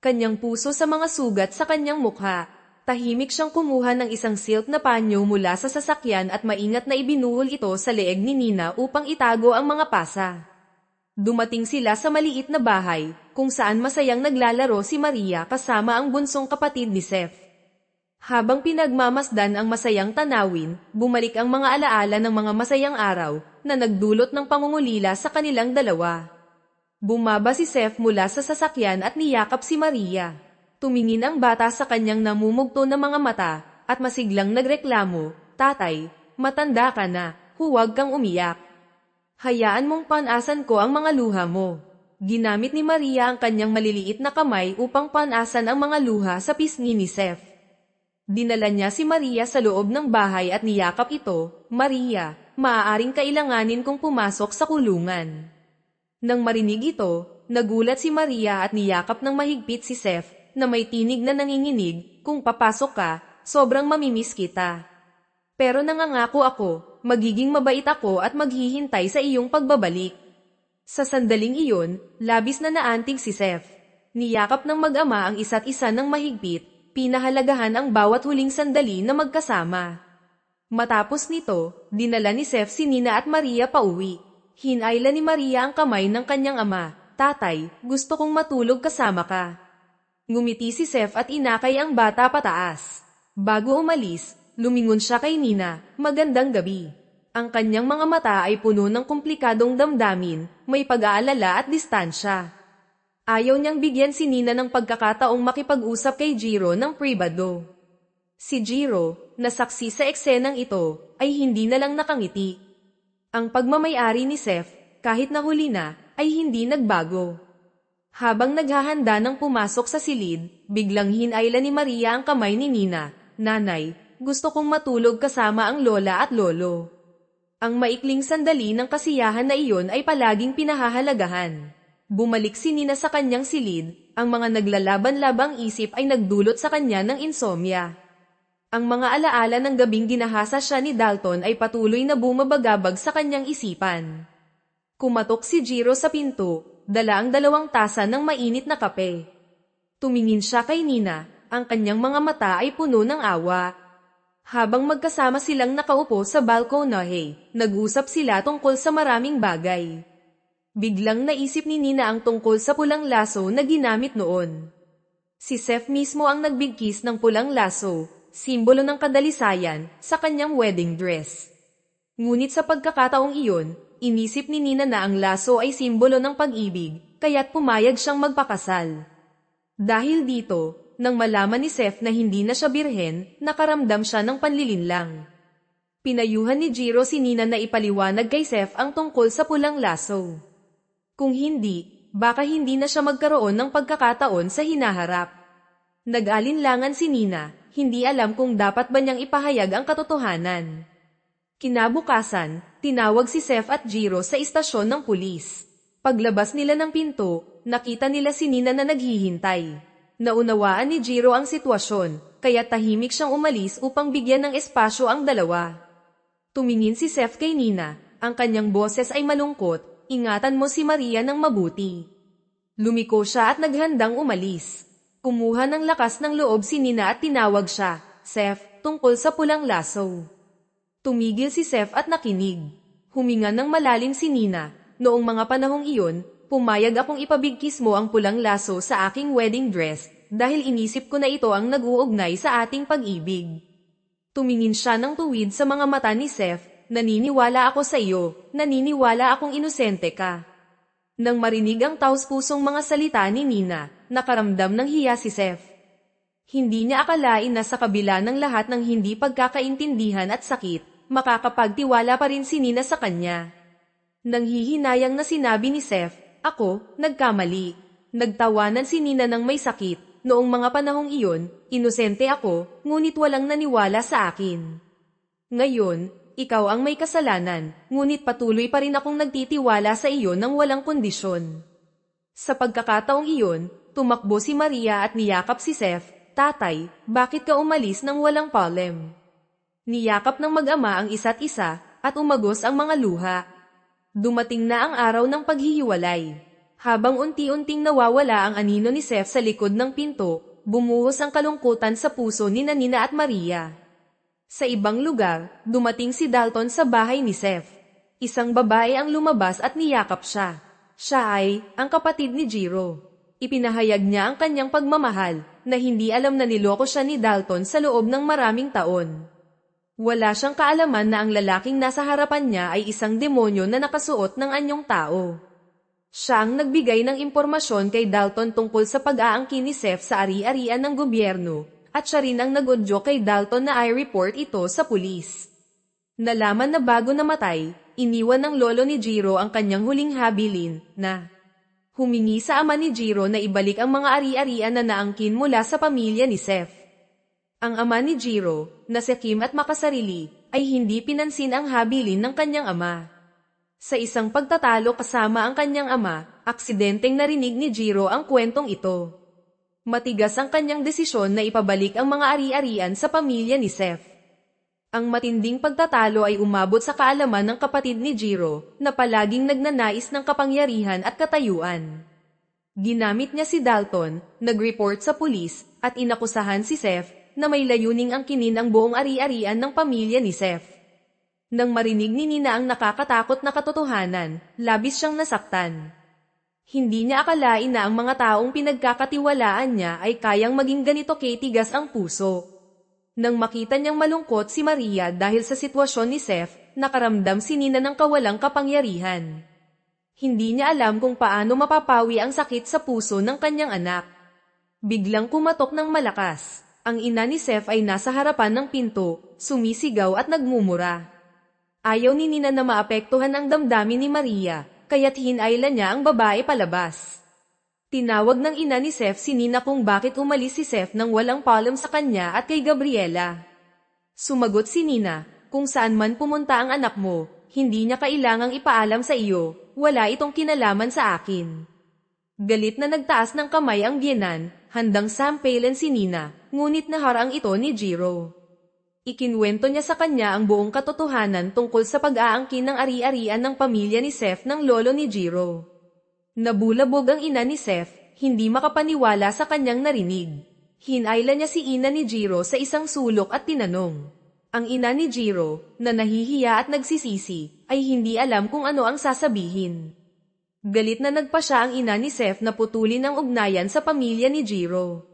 kanyang puso sa mga sugat sa kanyang mukha. Tahimik siyang kumuha ng isang silk na panyo mula sa sasakyan at maingat na ibinuhol ito sa leeg ni Nina upang itago ang mga pasa. Dumating sila sa maliit na bahay, kung saan masayang naglalaro si Maria kasama ang bunsong kapatid ni Seth. Habang pinagmamasdan ang masayang tanawin, bumalik ang mga alaala ng mga masayang araw na nagdulot ng pangungulila sa kanilang dalawa. Bumaba si Seth mula sa sasakyan at niyakap si Maria. Tumingin ang bata sa kanyang namumugto na mga mata at masiglang nagreklamo, Tatay, matanda ka na, huwag kang umiyak. Hayaan mong panasan ko ang mga luha mo. Ginamit ni Maria ang kanyang maliliit na kamay upang panasan ang mga luha sa pisngi ni Seth. Dinala niya si Maria sa loob ng bahay at niyakap ito, Maria, maaaring kailanganin kong pumasok sa kulungan. Nang marinig ito, nagulat si Maria at niyakap ng mahigpit si Seth, na may tinig na nanginginig, kung papasok ka, sobrang mamimiss kita. Pero nangangako ako, magiging mabait ako at maghihintay sa iyong pagbabalik. Sa sandaling iyon, labis na naantig si Seth. Niyakap ng mag-ama ang isa't isa ng mahigpit, pinahalagahan ang bawat huling sandali na magkasama. Matapos nito, dinala ni Seth si Nina at Maria pauwi. Hinayla ni Maria ang kamay ng kanyang ama, Tatay, gusto kong matulog kasama ka. Ngumiti si Seth at inakay ang bata pataas. Bago umalis, lumingon siya kay Nina, magandang gabi. Ang kanyang mga mata ay puno ng komplikadong damdamin, may pag-aalala at distansya. Ayaw niyang bigyan si Nina ng pagkakataong makipag-usap kay Jiro ng pribado. Si Jiro, na saksi sa eksenang ito, ay hindi na lang nakangiti. Ang pagmamayari ni Seth, kahit nahuli na, ay hindi nagbago. Habang naghahanda ng pumasok sa silid, biglang hinayla ni Maria ang kamay ni Nina, Nanay, gusto kong matulog kasama ang lola at lolo. Ang maikling sandali ng kasiyahan na iyon ay palaging pinahahalagahan. Bumalik si Nina sa kanyang silid, ang mga naglalaban-labang isip ay nagdulot sa kanya ng insomnia. Ang mga alaala ng gabing ginahasa siya ni Dalton ay patuloy na bumabagabag sa kanyang isipan. Kumatok si Jiro sa pinto, dala ang 2 tasa ng mainit na kape. Tumingin siya kay Nina, ang kanyang mga mata ay puno ng awa. Habang magkasama silang nakaupo sa balkonahe, nag-usap sila tungkol sa maraming bagay. Biglang naisip ni Nina ang tungkol sa pulang laso na ginamit noon. Si Seth mismo ang nagbigkis ng pulang laso, simbolo ng kadalisayan, sa kanyang wedding dress. Ngunit sa pagkakataong iyon, inisip ni Nina na ang laso ay simbolo ng pag-ibig, kaya't pumayag siyang magpakasal. Dahil dito, nang malaman ni Seth na hindi na siya birhen, nakaramdam siya ng panlilinlang. Pinayuhan ni Jiro si Nina na ipaliwanag kay Seth ang tungkol sa pulang laso. Kung hindi, baka hindi na siya magkaroon ng pagkakataon sa hinaharap. Nag-alinlangan si Nina, hindi alam kung dapat ba niyang ipahayag ang katotohanan. Kinabukasan, tinawag si Seth at Jiro sa istasyon ng pulis. Paglabas nila ng pinto, nakita nila si Nina na naghihintay. Naunawaan ni Jiro ang sitwasyon, kaya tahimik siyang umalis upang bigyan ng espasyo ang dalawa. Tumingin si Seth kay Nina, ang kanyang boses ay malungkot, ingatan mo si Maria ng mabuti. Lumiko siya at naghandang umalis. Kumuha ng lakas ng loob si Nina at tinawag siya, Seth, tungkol sa pulang laso. Tumigil si Seth at nakinig. Huminga ng malalim si Nina. Noong mga panahong iyon, pumayag akong ipabigkis mo ang pulang laso sa aking wedding dress, dahil inisip ko na ito ang nag-uugnay sa ating pag-ibig. Tumingin siya ng tuwid sa mga mata ni Seth, naniniwala ako sa iyo, naniniwala akong inosente ka. Nang marinig ang taos-pusong mga salita ni Nina, nakaramdam ng hiya si Seth. Hindi niya akalain na sa kabila ng lahat ng hindi pagkakaintindihan at sakit, makakapagtiwala pa rin si Nina sa kanya. Nanghihinayang na sinabi ni Seth, ako, nagkamali. Nagtawanan si Nina ng may sakit. Noong mga panahong iyon, inosente ako, ngunit walang naniwala sa akin. Ngayon, ikaw ang may kasalanan, ngunit patuloy pa rin akong nagtitiwala sa iyo ng walang kondisyon. Sa pagkakataong iyon, tumakbo si Maria at niyakap si Seth, Tatay, bakit ka umalis nang walang palem? Niyakap ng mag-ama ang isa't isa, at umagos ang mga luha. Dumating na ang araw ng paghihiwalay. Habang unti-unting nawawala ang anino ni Seth sa likod ng pinto, bumuhos ang kalungkutan sa puso ni Nina at Maria. Sa ibang lugar, dumating si Dalton sa bahay ni Seth. Isang babae ang lumabas at niyakap siya. Siya ay ang kapatid ni Jiro. Ipinahayag niya ang kanyang pagmamahal, na hindi alam na niloko siya ni Dalton sa loob ng maraming taon. Wala siyang kaalaman na ang lalaking nasa harapan niya ay isang demonyo na nakasuot ng anyong tao. Siya ang nagbigay ng impormasyon kay Dalton tungkol sa pag-aangkin ni Seth sa ari-arian ng gobyerno, at siya rin ang nag-udyo kay Dalton na i-report ito sa pulis. Nalaman na bago namatay, iniwan ng lolo ni Jiro ang kanyang huling habilin, na humingi sa ama ni Jiro na ibalik ang mga ari-arian na naangkin mula sa pamilya ni Seth. Ang ama ni Jiro, na si Kim at makasarili, ay hindi pinansin ang habilin ng kanyang ama. Sa isang pagtatalo kasama ang kanyang ama, aksidenteng narinig ni Jiro ang kwentong ito. Matigas ang kanyang desisyon na ipabalik ang mga ari-arian sa pamilya ni Seth. Ang matinding pagtatalo ay umabot sa kaalaman ng kapatid ni Jiro, na palaging nagnanais ng kapangyarihan at katayuan. Ginamit niya si Dalton, nag-report sa pulis, at inakusahan si Seth, na may layuning angkinin ang buong ari-arian ng pamilya ni Seth. Nang marinig ni Nina ang nakakatakot na katotohanan, labis siyang nasaktan. Hindi niya akalain na ang mga taong pinagkakatiwalaan niya ay kayang maging ganito katigas ang puso. Nang makita niyang malungkot si Maria dahil sa sitwasyon ni Seth, nakaramdam si Nina ng kawalang kapangyarihan. Hindi niya alam kung paano mapapawi ang sakit sa puso ng kanyang anak. Biglang kumatok ng malakas. Ang ina ni Seth ay nasa harapan ng pinto, sumisigaw at nagmumura. Ayaw ni Nina na maapektuhan ang damdamin ni Maria, kaya't hinayla niya ang babae palabas. Tinawag ng ina ni Seth si Nina kung bakit umalis si Seth nang walang paalam sa kanya at kay Gabriela. Sumagot si Nina, kung saan man pumunta ang anak mo, hindi niya kailangang ipaalam sa iyo, wala itong kinalaman sa akin. Galit na nagtaas ng kamay ang biyenan, handang sampalan si Nina, ngunit naharang ito ni Jiro. Ikinwento niya sa kanya ang buong katotohanan tungkol sa pag-aangkin ng ari-arian ng pamilya ni Seth ng lolo ni Jiro. Nabulabog ang ina ni Seth, hindi makapaniwala sa kanyang narinig. Hinayla niya si ina ni Jiro sa isang sulok at tinanong. Ang ina ni Jiro, na nahihiya at nagsisisi, ay hindi alam kung ano ang sasabihin. Galit na nagpasya ang ina ni Seth na putulin ang ugnayan sa pamilya ni Jiro.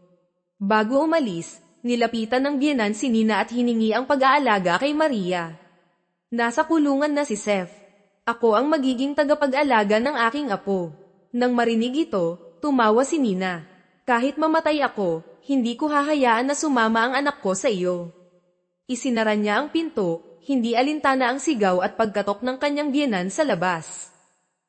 Bago umalis, nilapitan ng biyenan si Nina at hiningi ang pag-aalaga kay Maria. Nasa kulungan na si Seth. Ako ang magiging tagapag-alaga ng aking apo. Nang marinig ito, tumawa si Nina. Kahit mamatay ako, hindi ko hahayaan na sumama ang anak ko sa iyo. Isinara niya ang pinto, hindi alintana ang sigaw at pagkatok ng kanyang biyenan sa labas.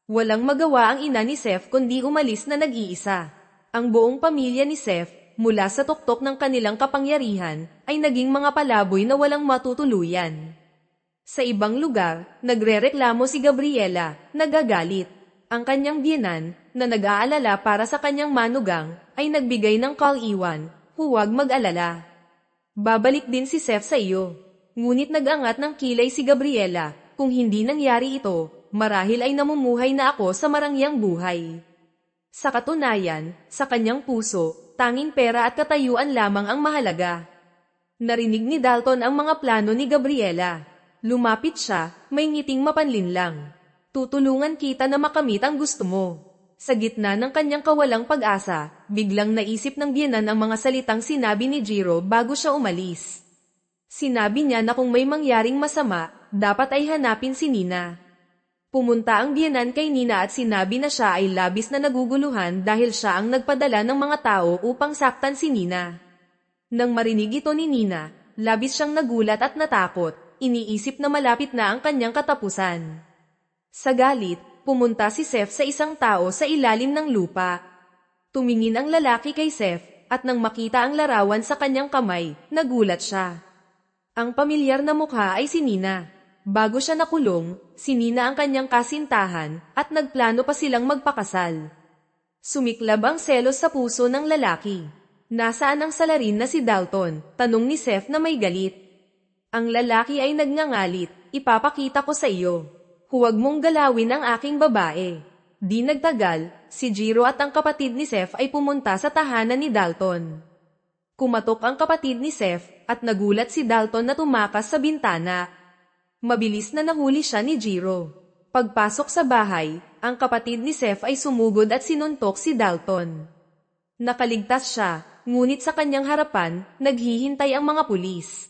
Walang magawa ang ina ni Seth kundi umalis na nag-iisa. Ang buong pamilya ni Seth, mula sa tuktok ng kanilang kapangyarihan, ay naging mga palaboy na walang matutuluyan. Sa ibang lugar, nagrereklamo si Gabriela, nagagalit. Ang kanyang biyenan, na nag-aalala para sa kanyang manugang, ay nagbigay ng call-iwan, huwag mag-alala. Babalik din si Seth sa iyo. Ngunit nag-angat ng kilay si Gabriela, kung hindi nangyari ito, marahil ay namumuhay na ako sa marangyang buhay. Sa katunayan, sa kanyang puso, tanging pera at katayuan lamang ang mahalaga. Narinig ni Dalton ang mga plano ni Gabriela. Lumapit siya, may ngiting mapanlinlang. Tutulungan kita na makamit ang gusto mo. Sa gitna ng kanyang kawalang pag-asa, biglang naisip ng biyenan ang mga salitang sinabi ni Jiro bago siya umalis. Sinabi niya na kung may mangyaring masama, dapat ay hanapin si Nina. Pumunta ang biyenan kay Nina at sinabi na siya ay labis na naguguluhan dahil siya ang nagpadala ng mga tao upang saktan si Nina. Nang marinig ito ni Nina, labis siyang nagulat at natakot, iniisip na malapit na ang kanyang katapusan. Sa galit, pumunta si Seth sa isang tao sa ilalim ng lupa. Tumingin ang lalaki kay Seth, at nang makita ang larawan sa kanyang kamay, nagulat siya. Ang pamilyar na mukha ay si Nina. Bago siya nakulong, si Nina ang kanyang kasintahan, at nagplano pa silang magpakasal. Sumiklab ang selos sa puso ng lalaki. Nasaan ang salarin na si Dalton? Tanong ni Seth na may galit. Ang lalaki ay nagngangalit, ipapakita ko sa iyo. Huwag mong galawin ang aking babae. Di nagtagal, si Jiro at ang kapatid ni Seth ay pumunta sa tahanan ni Dalton. Kumatok ang kapatid ni Seth, at nagulat si Dalton na tumakas sa bintana. Mabilis na nahuli siya ni Jiro. Pagpasok sa bahay, ang kapatid ni Seth ay sumugod at sinuntok si Dalton. Nakaligtas siya, ngunit sa kanyang harapan, naghihintay ang mga pulis.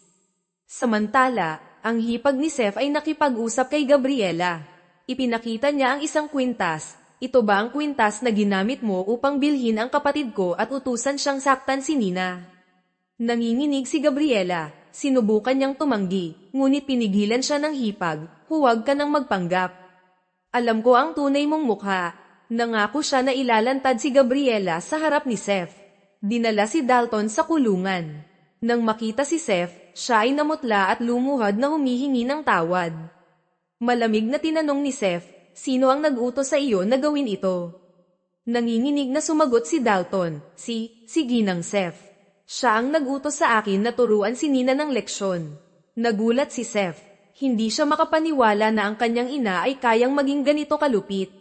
Samantala, ang hipag ni Seth ay nakipag-usap kay Gabriela. Ipinakita niya ang isang kwintas. Ito ba ang kwintas na ginamit mo upang bilhin ang kapatid ko at utusan siyang saktan si Nina? Nanginginig si Gabriela. Sinubukan niyang tumanggi, ngunit pinigilan siya ng hipag. Huwag ka nang magpanggap. Alam ko ang tunay mong mukha. Nangako siya na ilalantad si Gabriela sa harap ni Seth. Dinala si Dalton sa kulungan. Nang makita si Seth, siya ay namutla at lumuhad na humihingi ng tawad. Malamig na tinanong ni Seth, sino ang nag-utos sa iyo na gawin ito? Nanginginig na sumagot si Dalton, si Ginang Seth. Siya ang nag-utos sa akin na turuan si Nina ng leksyon. Nagulat si Seth. Hindi siya makapaniwala na ang kanyang ina ay kayang maging ganito kalupit.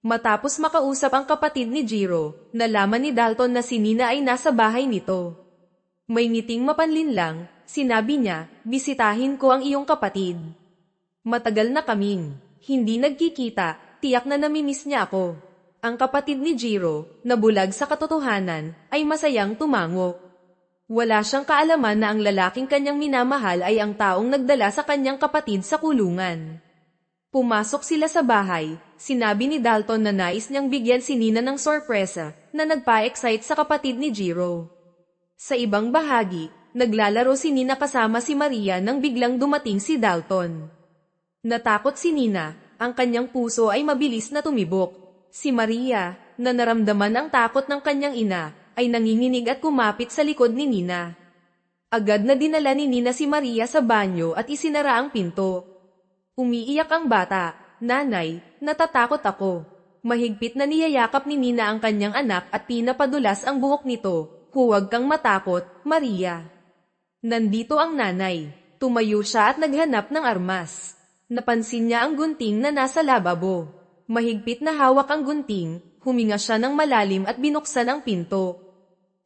Matapos makausap ang kapatid ni Jiro, nalaman ni Dalton na si Nina ay nasa bahay nito. May ngiting mapanlinlang, sinabi niya, bisitahin ko ang iyong kapatid. Matagal na kaming hindi nagkikita, tiyak na namimiss niya ako. Ang kapatid ni Jiro, na bulag sa katotohanan, ay masayang tumango. Wala siyang kaalaman na ang lalaking kanyang minamahal ay ang taong nagdala sa kanyang kapatid sa kulungan. Pumasok sila sa bahay, sinabi ni Dalton na nais niyang bigyan si Nina ng sorpresa, na nagpa-excite sa kapatid ni Jiro. Sa ibang bahagi, naglalaro si Nina kasama si Maria nang biglang dumating si Dalton. Natakot si Nina, ang kanyang puso ay mabilis na tumibok. Si Maria, na naramdaman ang takot ng kanyang ina, ay nanginginig at kumapit sa likod ni Nina. Agad na dinala ni Nina si Maria sa banyo at isinara ang pinto. Umiiyak ang bata, nanay, natatakot ako. Mahigpit na niyayakap ni Nina ang kanyang anak at pinapadulas ang buhok nito. Huwag kang matakot, Maria. Nandito ang nanay. Tumayo siya at naghanap ng armas. Napansin niya ang gunting na nasa lababo. Mahigpit na hawak ang gunting, huminga siya ng malalim at binuksan ang pinto.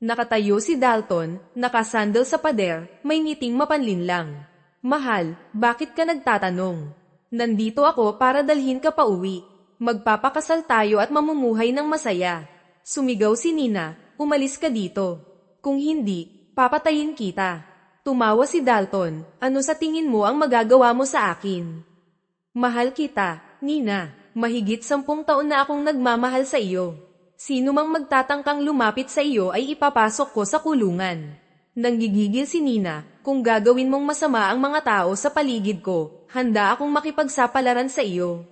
Nakatayo si Dalton, nakasandal sa pader, may ngiting mapanlinlang. Mahal, bakit ka nagtatanong? Nandito ako para dalhin ka pa uwi. Magpapakasal tayo at mamumuhay ng masaya. Sumigaw si Nina. Umalis ka dito. Kung hindi, papatayin kita. Tumawa si Dalton, ano sa tingin mo ang magagawa mo sa akin? Mahal kita, Nina. Mahigit 10 taon na akong nagmamahal sa iyo. Sino mang magtatangkang lumapit sa iyo ay ipapasok ko sa kulungan. Nanggigigil si Nina, kung gagawin mong masama ang mga tao sa paligid ko, handa akong makipagsapalaran sa iyo.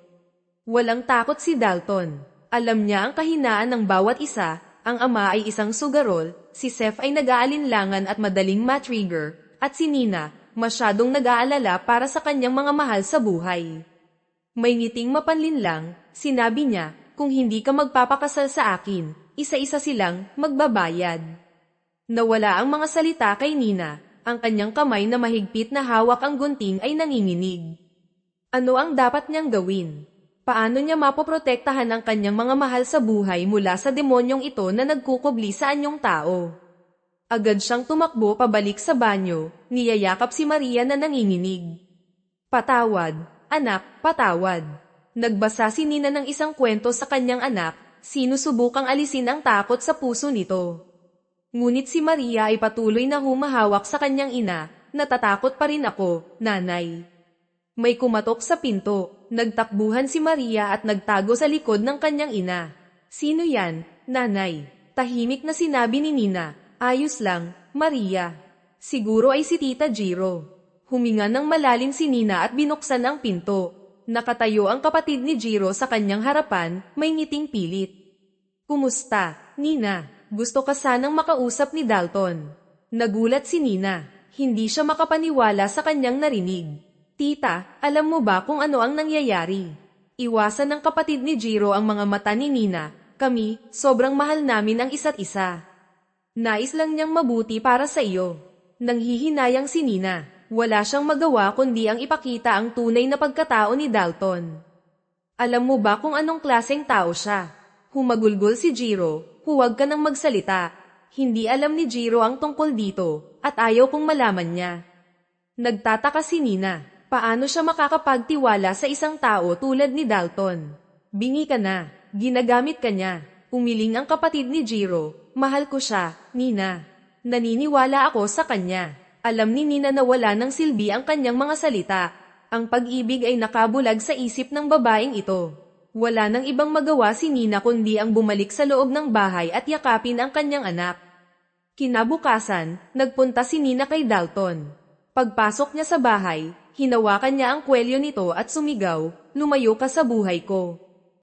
Walang takot si Dalton. Alam niya ang kahinaan ng bawat isa. Ang ama ay isang sugarol, si Seth ay nag-aalinlangan at madaling matrigger, at si Nina, masyadong nag-aalala para sa kanyang mga mahal sa buhay. May ngiting mapanlinlang, sinabi niya, kung hindi ka magpapakasal sa akin, isa-isa silang magbabayad. Nawala ang mga salita kay Nina, ang kanyang kamay na mahigpit na hawak ang gunting ay nanginginig. Ano ang dapat niyang gawin? Paano niya mapoprotektahan ang kanyang mga mahal sa buhay mula sa demonyong ito na nagkukubli sa anyong tao? Agad siyang tumakbo pabalik sa banyo, niyayakap si Maria na nanginginig. Patawad, anak, patawad. Nagbasa si Nina ng isang kwento sa kanyang anak, sinusubukang alisin ang takot sa puso nito. Ngunit si Maria ay patuloy na humahawak sa kanyang ina, natatakot pa rin ako, nanay. May kumatok sa pinto, nagtakbuhan si Maria at nagtago sa likod ng kanyang ina. Sino yan, nanay? Tahimik na sinabi ni Nina. Ayos lang, Maria. Siguro ay si Tita Jiro. Huminga ng malalim si Nina at binuksan ang pinto. Nakatayo ang kapatid ni Jiro sa kanyang harapan, may ngiting pilit. Kumusta, Nina? Gusto ka sanang makausap ni Dalton. Nagulat si Nina. Hindi siya makapaniwala sa kanyang narinig. Tita, alam mo ba kung ano ang nangyayari? Iwasan ng kapatid ni Jiro ang mga mata ni Nina. Kami, sobrang mahal namin ang isa't isa. Nais lang niyang mabuti para sa iyo. Nanghihinayang si Nina. Wala siyang magawa kundi ang ipakita ang tunay na pagkatao ni Dalton. Alam mo ba kung anong klaseng tao siya? Humagulgol si Jiro, huwag ka nang magsalita. Hindi alam ni Jiro ang tungkol dito, at ayaw kong malaman niya. Nagtataka si Nina, paano siya makakapagtiwala sa isang tao tulad ni Dalton? Bingi ka na, ginagamit ka niya. Umiling ang kapatid ni Jiro. Mahal ko siya, Nina. Naniniwala ako sa kanya. Alam ni Nina na wala ng silbi ang kanyang mga salita. Ang pag-ibig ay nakabulag sa isip ng babaeng ito. Wala nang ibang magawa si Nina kundi ang bumalik sa loob ng bahay at yakapin ang kanyang anak. Kinabukasan, nagpunta si Nina kay Dalton. Pagpasok niya sa bahay, hinawakan niya ang kwelyo nito at sumigaw, "Lumayo ka sa buhay ko."